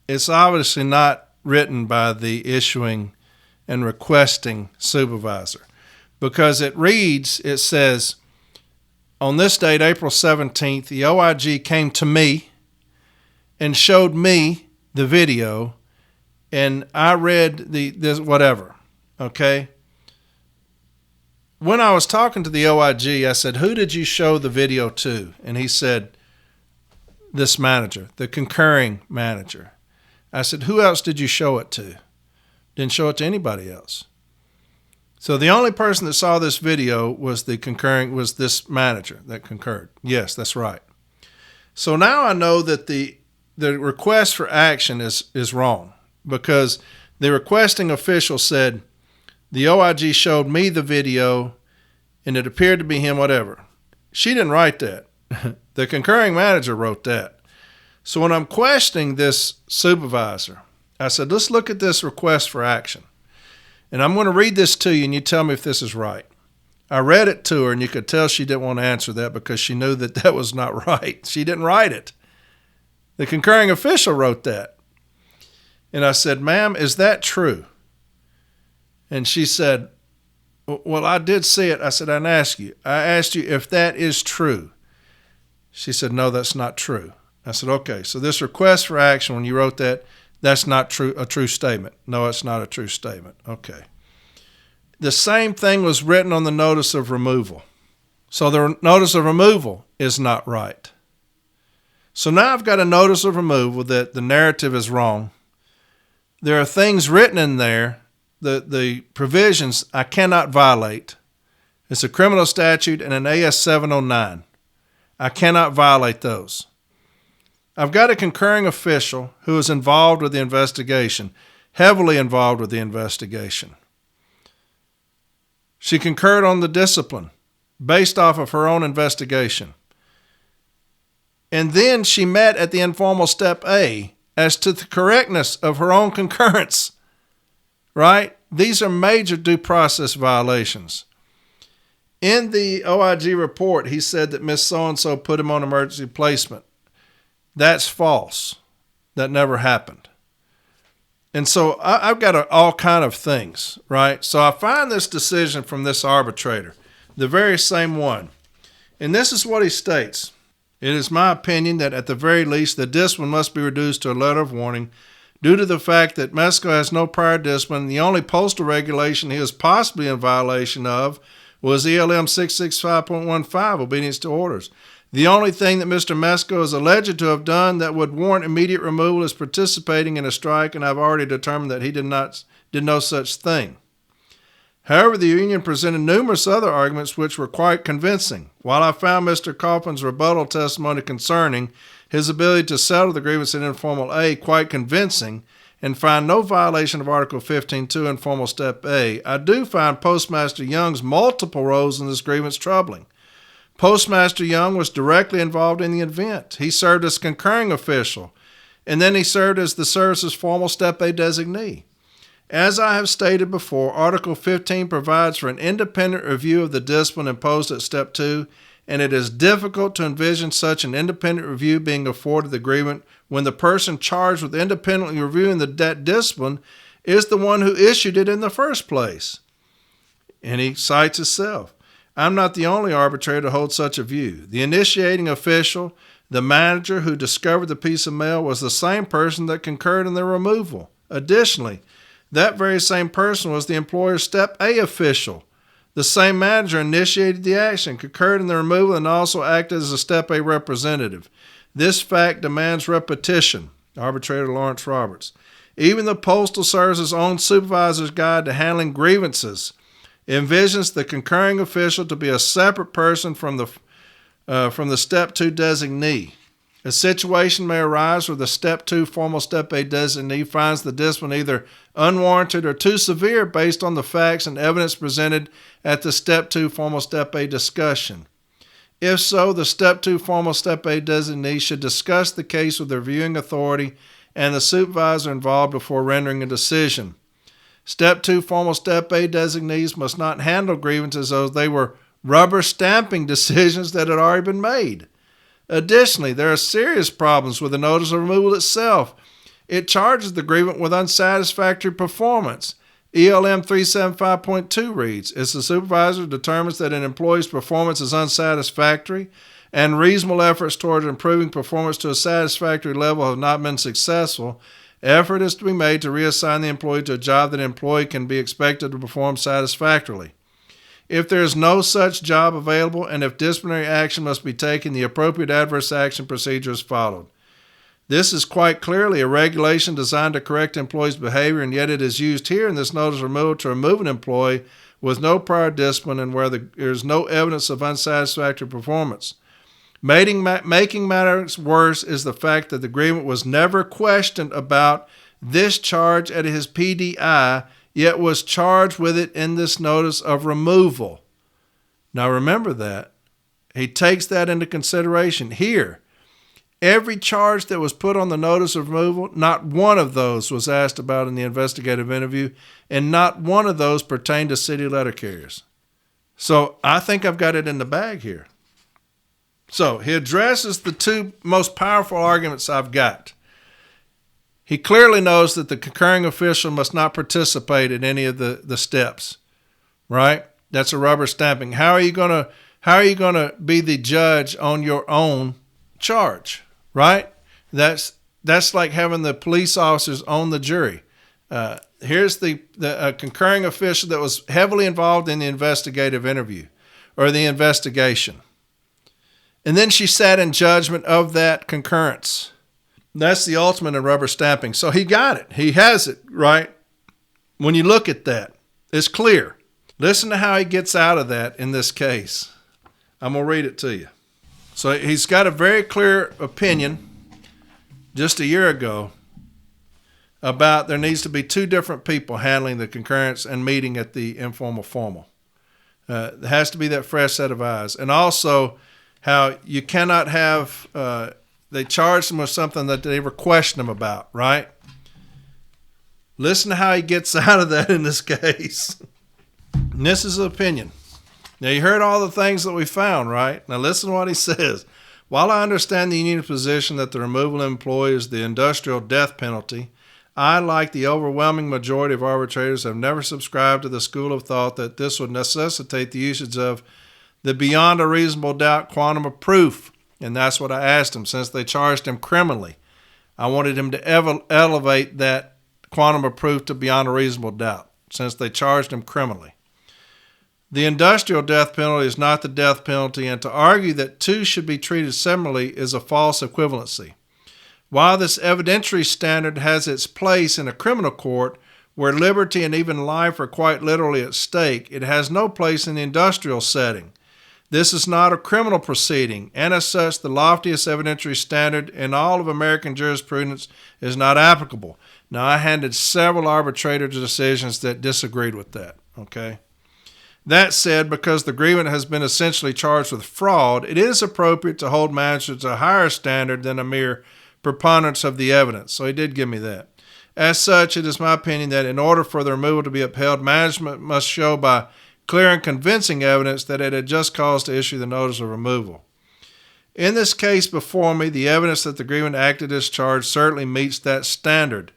It's obviously not written by the issuing and requesting supervisor because it reads, it says, on this date, April 17th, the OIG came to me and showed me the video and I read this whatever, okay? When I was talking to the OIG, I said, who did you show the video to? And he said, this manager, the concurring manager. I said, who else did you show it to? Didn't show it to anybody else. So the only person that saw this video was this manager that concurred. Yes, that's right. So now I know that the request for action is wrong because the requesting official said, the OIG showed me the video and it appeared to be him, whatever. She didn't write that. The concurring manager wrote that. So when I'm questioning this supervisor, I said, let's look at this request for action. And I'm going to read this to you and you tell me if this is right. I read it to her and you could tell she didn't want to answer that because she knew that that was not right. She didn't write it. The concurring official wrote that. And I said, ma'am, is that true? And she said, well, I did see it. I said, I asked you if that is true. She said, no, that's not true. I said, okay, so this request for action, when you wrote that, that's not true, a true statement. No, it's not a true statement. Okay. The same thing was written on the notice of removal. So the notice of removal is not right. So now I've got a notice of removal that the narrative is wrong. There are things written in there, the provisions I cannot violate. It's a criminal statute and an AS 709. I cannot violate those. I've got a concurring official who is involved with the investigation, heavily involved with the investigation. She concurred on the discipline based off of her own investigation. And then she met at the informal step A as to the correctness of her own concurrence, right? These are major due process violations. In the OIG report, he said that Miss So-and-so put him on emergency placement. That's false. That never happened. And so I've got all kind of things, right? So I find this decision from this arbitrator, the very same one. And this is what he states. It is my opinion that at the very least, the discipline must be reduced to a letter of warning due to the fact that Mesco has no prior discipline. The only postal regulation he is possibly in violation of was ELM 665.15, obedience to orders. The only thing that Mr. Mesco is alleged to have done that would warrant immediate removal is participating in a strike, and I've already determined that he did no such thing. However, the union presented numerous other arguments which were quite convincing. While I found Mr. Kaufman's rebuttal testimony concerning his ability to settle the grievance in informal A quite convincing, and find no violation of Article 15.2 informal step A, I do find Postmaster Young's multiple roles in this grievance troubling. Postmaster Young was directly involved in the event. He served as concurring official, and then he served as the service's formal Step A designee. As I have stated before, Article 15 provides for an independent review of the discipline imposed at Step 2, and it is difficult to envision such an independent review being afforded the grievant when the person charged with independently reviewing that discipline is the one who issued it in the first place. And he cites himself. I'm not the only arbitrator to hold such a view. The initiating official, the manager who discovered the piece of mail, was the same person that concurred in the removal. Additionally, that very same person was the employer's Step A official. The same manager initiated the action, concurred in the removal, and also acted as a Step A representative. This fact demands repetition. Arbitrator Lawrence Roberts. Even the Postal Service's own supervisor's guide to handling grievances envisions the concurring official to be a separate person from the Step 2 designee. A situation may arise where the Step 2 formal Step A designee finds the discipline either unwarranted or too severe based on the facts and evidence presented at the Step 2 formal Step A discussion. If so, the Step 2 formal Step A designee should discuss the case with the reviewing authority and the supervisor involved before rendering a decision. Step 2 formal Step A designees must not handle grievances as though they were rubber stamping decisions that had already been made. Additionally, there are serious problems with the notice of removal itself. It charges the grievant with unsatisfactory performance. ELM 375.2 reads, if the supervisor determines that an employee's performance is unsatisfactory and reasonable efforts towards improving performance to a satisfactory level have not been successful, effort is to be made to reassign the employee to a job that the employee can be expected to perform satisfactorily. If there is no such job available and if disciplinary action must be taken, the appropriate adverse action procedure is followed. This is quite clearly a regulation designed to correct employees' behavior, and yet it is used here in this notice of removal to remove an employee with no prior discipline and where there is no evidence of unsatisfactory performance. Making matters worse is the fact that the grievant was never questioned about this charge at his PDI, yet was charged with it in this notice of removal. Now remember that. He takes that into consideration here. Every charge that was put on the notice of removal, not one of those was asked about in the investigative interview, and not one of those pertained to city letter carriers. So I think I've got it in the bag here. So he addresses the two most powerful arguments I've got. He clearly knows that the concurring official must not participate in any of the steps, right? That's a rubber stamping. How are you going to be the judge on your own charge, right? That's like having the police officers on the jury. Here's the concurring official that was heavily involved in the investigative interview or the investigation. And then she sat in judgment of that concurrence. That's the ultimate in rubber stamping. So he got it. He has it, right? When you look at that, it's clear. Listen to how he gets out of that in this case. I'm going to read it to you. So he's got a very clear opinion just a year ago about there needs to be two different people handling the concurrence and meeting at the informal formal. There has to be that fresh set of eyes. And also how you cannot have, they charged him with something that they ever questioned him about, right? Listen to how he gets out of that in this case. And this is his opinion. Now, you heard all the things that we found, right? Now, listen to what he says. While I understand the union's position that the removal of employee is the industrial death penalty, I, like the overwhelming majority of arbitrators, have never subscribed to the school of thought that this would necessitate the usage of the beyond a reasonable doubt quantum of proof. And that's what I asked him. Since they charged him criminally, I wanted him to elevate that quantum of proof to beyond a reasonable doubt, since they charged him criminally. The industrial death penalty is not the death penalty, and to argue that two should be treated similarly is a false equivalency. While this evidentiary standard has its place in a criminal court, where liberty and even life are quite literally at stake, it has no place in the industrial setting. This is not a criminal proceeding, and as such, the loftiest evidentiary standard in all of American jurisprudence is not applicable. Now, I handed several arbitrator decisions that disagreed with that, okay? That said, because the grievant has been essentially charged with fraud, it is appropriate to hold management to a higher standard than a mere preponderance of the evidence. So he did give me that. As such, it is my opinion that in order for the removal to be upheld, management must show by clear and convincing evidence that it had just cause to issue the notice of removal. In this case before me, the evidence that the grievant acted as charged certainly meets that standard.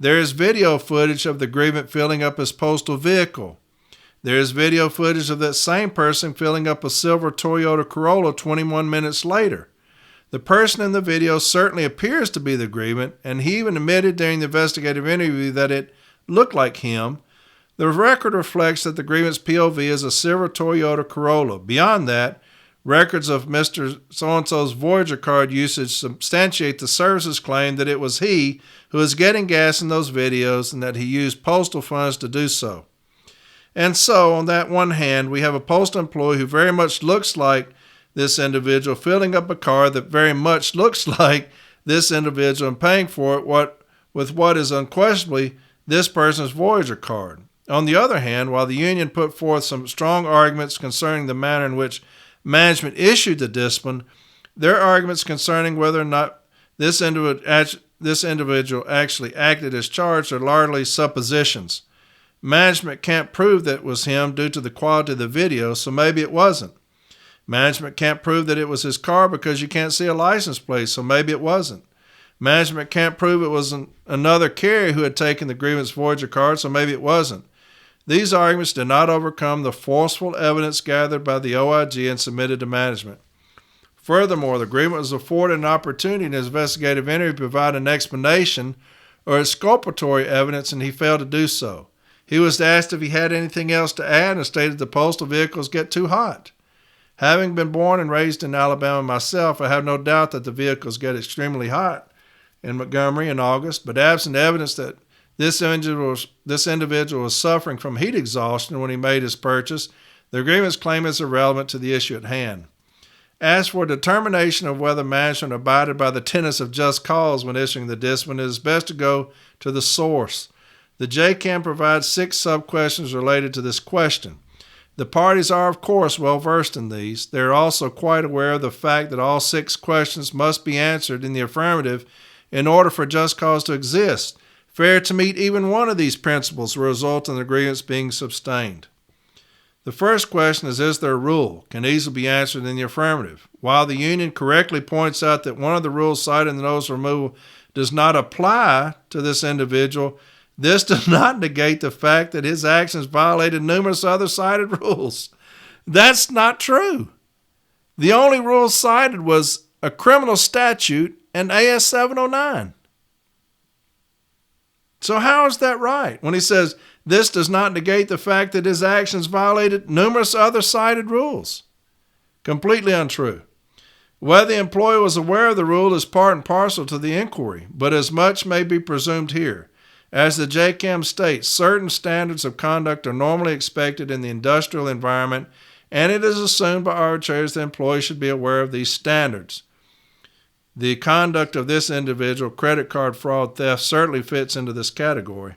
There is video footage of the grievant filling up his postal vehicle. There is video footage of that same person filling up a silver Toyota Corolla 21 minutes later. The person in the video certainly appears to be the grievant, and he even admitted during the investigative interview that it looked like him. The record reflects that the grievant's POV is a silver Toyota Corolla. Beyond that, records of Mr. So-and-so's Voyager card usage substantiate the service's claim that it was he who was getting gas in those videos and that he used postal funds to do so. And so, on that one hand, we have a postal employee who very much looks like this individual filling up a car that very much looks like this individual and paying for it with what is unquestionably this person's Voyager card. On the other hand, while the union put forth some strong arguments concerning the manner in which management issued the discipline, their arguments concerning whether or not this individual actually acted as charged are largely suppositions. Management can't prove that it was him due to the quality of the video, so maybe it wasn't. Management can't prove that it was his car because you can't see a license plate, so maybe it wasn't. Management can't prove it was another carrier who had taken the grievance Voyager card, so maybe it wasn't. These arguments did not overcome the forceful evidence gathered by the OIG and submitted to management. Furthermore, the grievant was afforded an opportunity in his investigative interview to provide an explanation or exculpatory evidence, and he failed to do so. He was asked if he had anything else to add and stated the postal vehicles get too hot. Having been born and raised in Alabama myself, I have no doubt that the vehicles get extremely hot in Montgomery in August, but absent evidence that this individual was suffering from heat exhaustion when he made his purchase, the grievance claim is irrelevant to the issue at hand. As for determination of whether management abided by the tenets of just cause when issuing the discipline, it is best to go to the source. The JCAM provides 6 sub-questions related to this question. The parties are, of course, well versed in these. They are also quite aware of the fact that all 6 questions must be answered in the affirmative in order for just cause to exist. Failure to meet even one of these principles will result in the grievance being sustained. The first question is there a rule? Can easily be answered in the affirmative. While the union correctly points out that one of the rules cited in the notice of removal does not apply to this individual, this does not negate the fact that his actions violated numerous other cited rules. That's not true. The only rule cited was a criminal statute and AS 709. So how is that right? When he says this does not negate the fact that his actions violated numerous other cited rules. Completely untrue. Whether the employee was aware of the rule is part and parcel to the inquiry, but as much may be presumed here. As the JCAM states, certain standards of conduct are normally expected in the industrial environment, and it is assumed by arbitrators that employees should be aware of these standards. The conduct of this individual, credit card fraud theft, certainly fits into this category.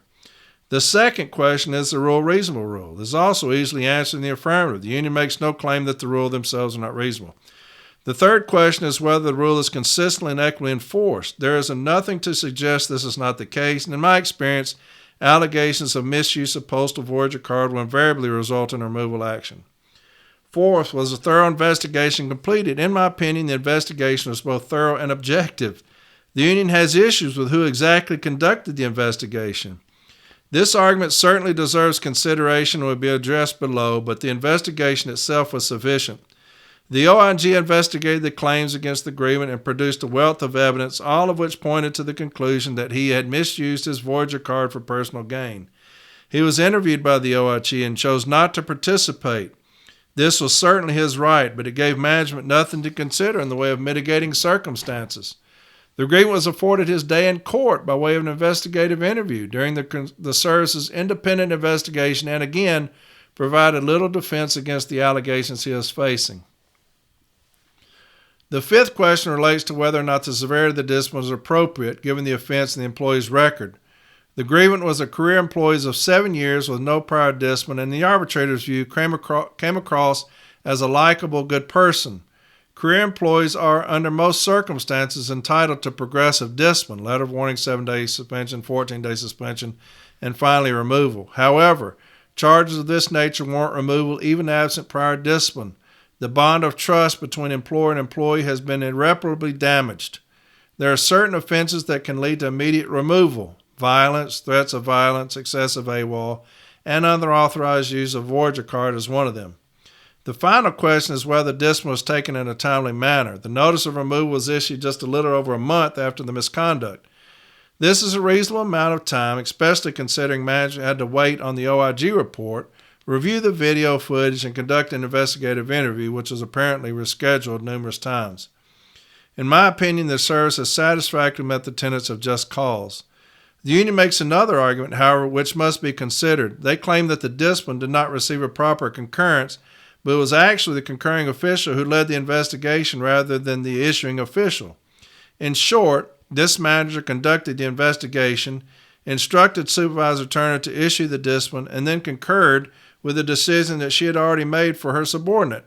The second question is the rule reasonable rule. This is also easily answered in the affirmative. The union makes no claim that the rules themselves are not reasonable. The third question is whether the rule is consistently and equitably enforced. There is nothing to suggest this is not the case, and in my experience, allegations of misuse of postal voyager card will invariably result in removal action. Fourth, was a thorough investigation completed? In my opinion, the investigation was both thorough and objective. The union has issues with who exactly conducted the investigation. This argument certainly deserves consideration and will be addressed below, but the investigation itself was sufficient. The OIG investigated the claims against the agreement and produced a wealth of evidence, all of which pointed to the conclusion that he had misused his Voyager card for personal gain. He was interviewed by the OIG and chose not to participate. This was certainly his right, but it gave management nothing to consider in the way of mitigating circumstances. The agreement was afforded his day in court by way of an investigative interview during the service's independent investigation and again provided little defense against the allegations he was facing. The fifth question relates to whether or not the severity of the discipline was appropriate given the offense and the employee's record. The grievant was a career employee of 7 years with no prior discipline, and in the arbitrator's view came across as a likable, good person. Career employees are, under most circumstances, entitled to progressive discipline, letter of warning, 7-day suspension, 14-day suspension, and finally removal. However, charges of this nature warrant removal even absent prior discipline. The bond of trust between employer and employee has been irreparably damaged. There are certain offenses that can lead to immediate removal: violence, threats of violence, excessive AWOL, and unauthorized use of Voyager card is one of them. The final question is whether discipline was taken in a timely manner. The notice of removal was issued just a little over a month after the misconduct. This is a reasonable amount of time, especially considering management had to wait on the OIG report, review the video footage, and conduct an investigative interview, which was apparently rescheduled numerous times. In my opinion, the service has satisfactorily met the tenets of just cause. The union makes another argument, however, which must be considered. They claim that the discipline did not receive a proper concurrence, but it was actually the concurring official who led the investigation rather than the issuing official. In short, this manager conducted the investigation, instructed Supervisor Turner to issue the discipline, and then concurred with a decision that she had already made for her subordinate.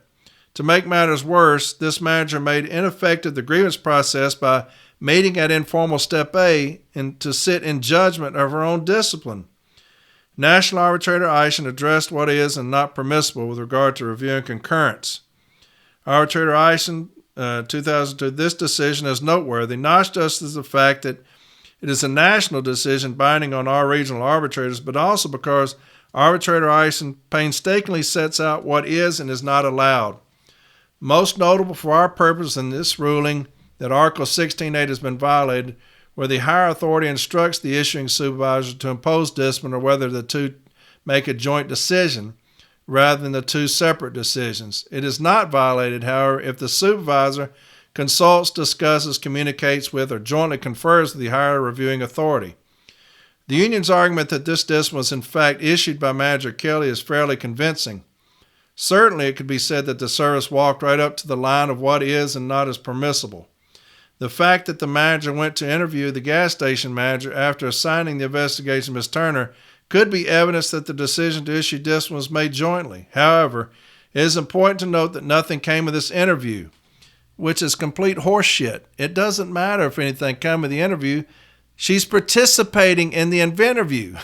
To make matters worse, this manager made ineffective the grievance process by meeting at informal Step A and to sit in judgment of her own discipline. National Arbitrator Eisen addressed what is and not permissible with regard to review and concurrence. Arbitrator Eisen, 2002, this decision is noteworthy, not just as the fact that it is a national decision binding on our regional arbitrators, but also because Arbitrator Eisen painstakingly sets out what is and is not allowed. Most notable for our purpose in this ruling that Article 16.8 has been violated, where the higher authority instructs the issuing supervisor to impose discipline or whether the two make a joint decision rather than the two separate decisions. It is not violated, however, if the supervisor consults, discusses, communicates with, or jointly confers with the higher reviewing authority. The union's argument that this discipline was in fact issued by Manager Kelly is fairly convincing. Certainly it could be said that the service walked right up to the line of what is and not is permissible. The fact that the manager went to interview the gas station manager after assigning the investigation to Ms. Turner could be evidence that the decision to issue discipline was made jointly. However, it is important to note that nothing came of this interview, which is complete horseshit. It doesn't matter if anything came of the interview. She's participating in the interview.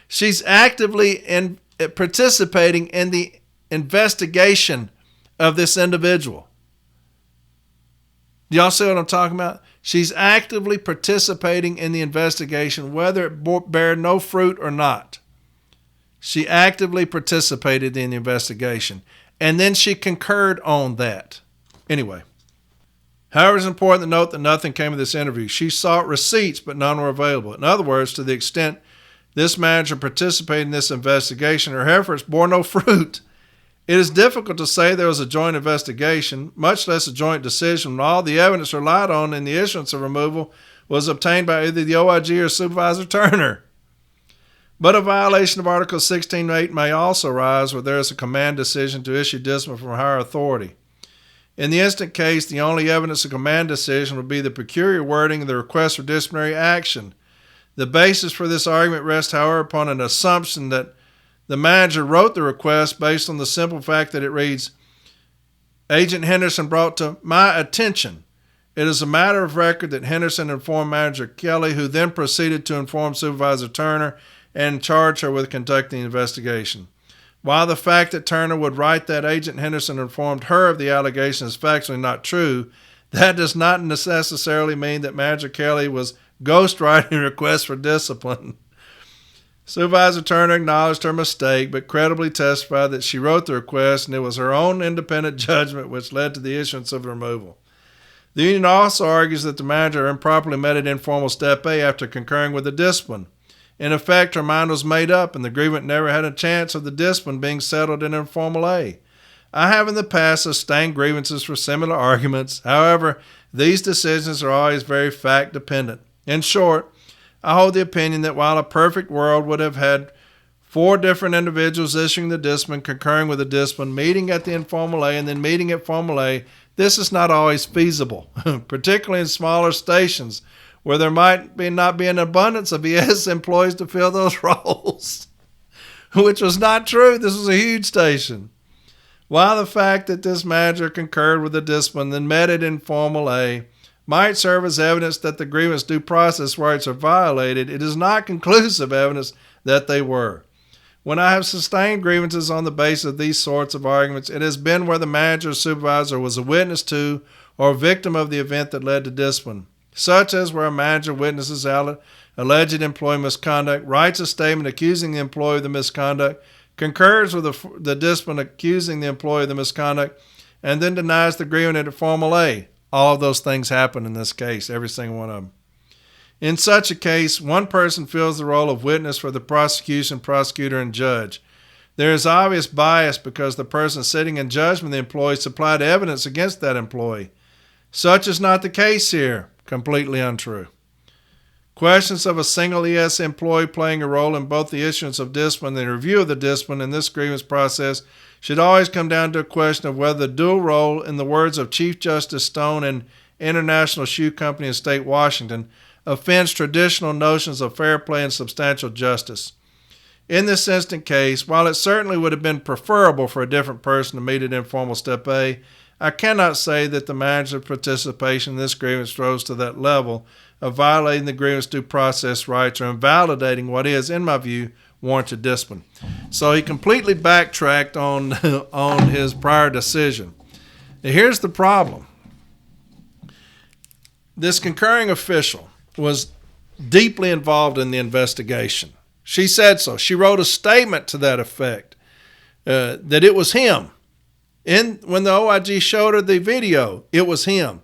She's actively participating in the investigation of this individual. Do y'all see what I'm talking about? She's actively participating in the investigation, whether it bear no fruit or not. She actively participated in the investigation, and then she concurred on that. Anyway. However, it's important to note that nothing came of this interview. She sought receipts, but none were available. In other words, to the extent this manager participated in this investigation, her efforts bore no fruit. It is difficult to say there was a joint investigation, much less a joint decision, when all the evidence relied on in the issuance of removal was obtained by either the OIG or Supervisor Turner. But a violation of Article 16.8 may also arise where there is a command decision to issue discipline from a higher authority. In the instant case, the only evidence of command decision would be the peculiar wording of the request for disciplinary action. The basis for this argument rests, however, upon an assumption that the manager wrote the request based on the simple fact that it reads, Agent Henderson brought to my attention. It is a matter of record that Henderson informed Manager Kelly, who then proceeded to inform Supervisor Turner and charge her with conducting the investigation. While the fact that Turner would write that Agent Henderson informed her of the allegation is factually not true, that does not necessarily mean that Manager Kelly was ghostwriting requests for discipline. Supervisor Turner acknowledged her mistake, but credibly testified that she wrote the request and it was her own independent judgment which led to the issuance of removal. The union also argues that the manager improperly met at informal step A after concurring with the discipline. In effect, her mind was made up and the grievant never had a chance of the discipline being settled in informal A. I have in the past sustained grievances for similar arguments. However, these decisions are always very fact-dependent. In short, I hold the opinion that while a perfect world would have had 4 different individuals issuing the discipline, concurring with the discipline, meeting at the informal A, and then meeting at formal A, this is not always feasible, particularly in smaller stations where there might not be an abundance of ES employees to fill those roles, which was not true. This was a huge station. While the fact that this manager concurred with the discipline, then met at informal A, might serve as evidence that the grievance due process rights are violated, it is not conclusive evidence that they were. When I have sustained grievances on the basis of these sorts of arguments, it has been where the manager or supervisor was a witness to or a victim of the event that led to discipline, such as where a manager witnesses alleged employee misconduct, writes a statement accusing the employee of the misconduct, concurs with the discipline accusing the employee of the misconduct, and then denies the grievance at formal A. All of those things happen in this case, every single one of them. In such a case, one person fills the role of witness for the prosecution, prosecutor, and judge. There is obvious bias because the person sitting in judgment of the employee supplied evidence against that employee. Such is not the case here. Completely untrue. Questions of a single ES employee playing a role in both the issuance of discipline and the review of the discipline in this grievance process should always come down to a question of whether the dual role, in the words of Chief Justice Stone and International Shoe Company of State Washington, offends traditional notions of fair play and substantial justice. In this instant case, while it certainly would have been preferable for a different person to meet at informal step A, I cannot say that the manager's participation in this grievance rose to that level of violating the grievance due process rights or invalidating what is, in my view, warranted discipline. So he completely backtracked on his prior decision. Now, here's the problem. This concurring official was deeply involved in the investigation. She said so. She wrote a statement to that effect, that it was him. When the OIG showed her the video, it was him.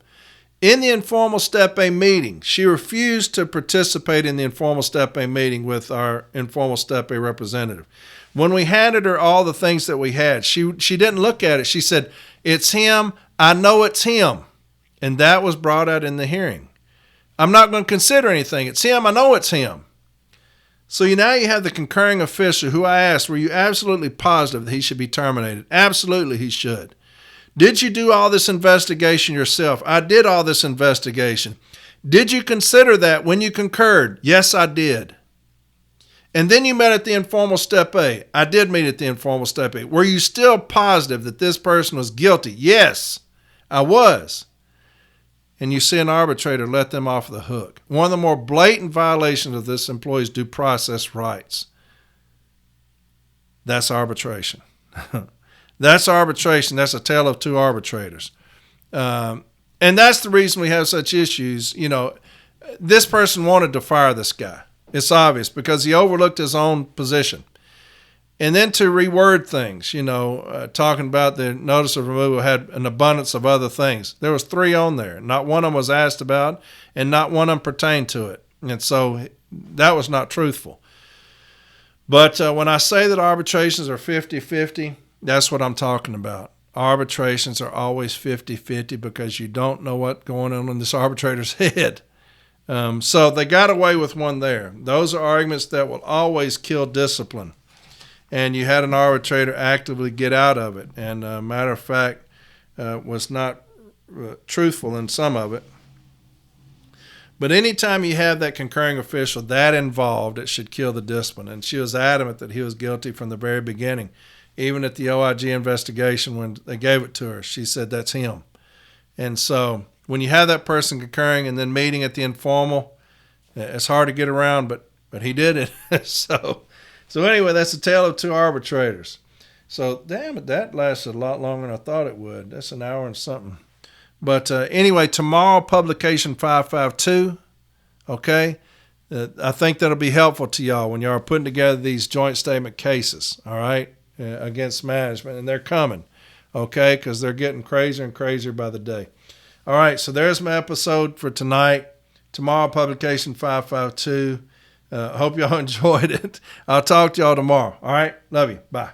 In the informal Step A meeting, she refused to participate in the informal Step A meeting with our informal Step A representative. When we handed her all the things that we had, she didn't look at it. She said, "It's him. I know it's him." And that was brought out in the hearing. "I'm not going to consider anything. It's him. I know it's him." So now you have the concurring official who I asked, were you absolutely positive that he should be terminated? Absolutely he should. Did you do all this investigation yourself? I did all this investigation. Did you consider that when you concurred? Yes, I did. And then you met at the informal Step A. I did meet at the informal Step A. Were you still positive that this person was guilty? Yes, I was. And you see an arbitrator let them off the hook. One of the more blatant violations of this employee's due process rights. That's arbitration. That's arbitration. That's a tale of two arbitrators. And that's the reason we have such issues. You know, this person wanted to fire this guy. It's obvious because he overlooked his own position. And then to reword things, talking about the notice of removal had an abundance of other things. There was 3 on there. Not one of them was asked about, and not one of them pertained to it. And so that was not truthful. But when I say that arbitrations are 50-50, that's what I'm talking about. Arbitrations are always 50-50 because you don't know what's going on in this arbitrator's head. So they got away with one there. Those are arguments that will always kill discipline. And you had an arbitrator actively get out of it. And matter of fact, was not truthful in some of it. But anytime you have that concurring official that involved, it should kill the discipline. And she was adamant that he was guilty from the very beginning. Even at the OIG investigation, when they gave it to her, she said that's him. And so when you have that person concurring and then meeting at the informal, it's hard to get around, but he did it. So anyway, that's the tale of two arbitrators. So damn it, that lasted a lot longer than I thought it would. That's an hour and something. But anyway, tomorrow, publication 552, okay? I think that'll be helpful to y'all when y'all are putting together these joint statement cases, all right, against management. And they're coming, okay, because they're getting crazier and crazier by the day. All right, so there's my episode for tonight. Tomorrow, publication 552. Hope y'all enjoyed it. I'll talk to y'all tomorrow, all right? Love you. Bye.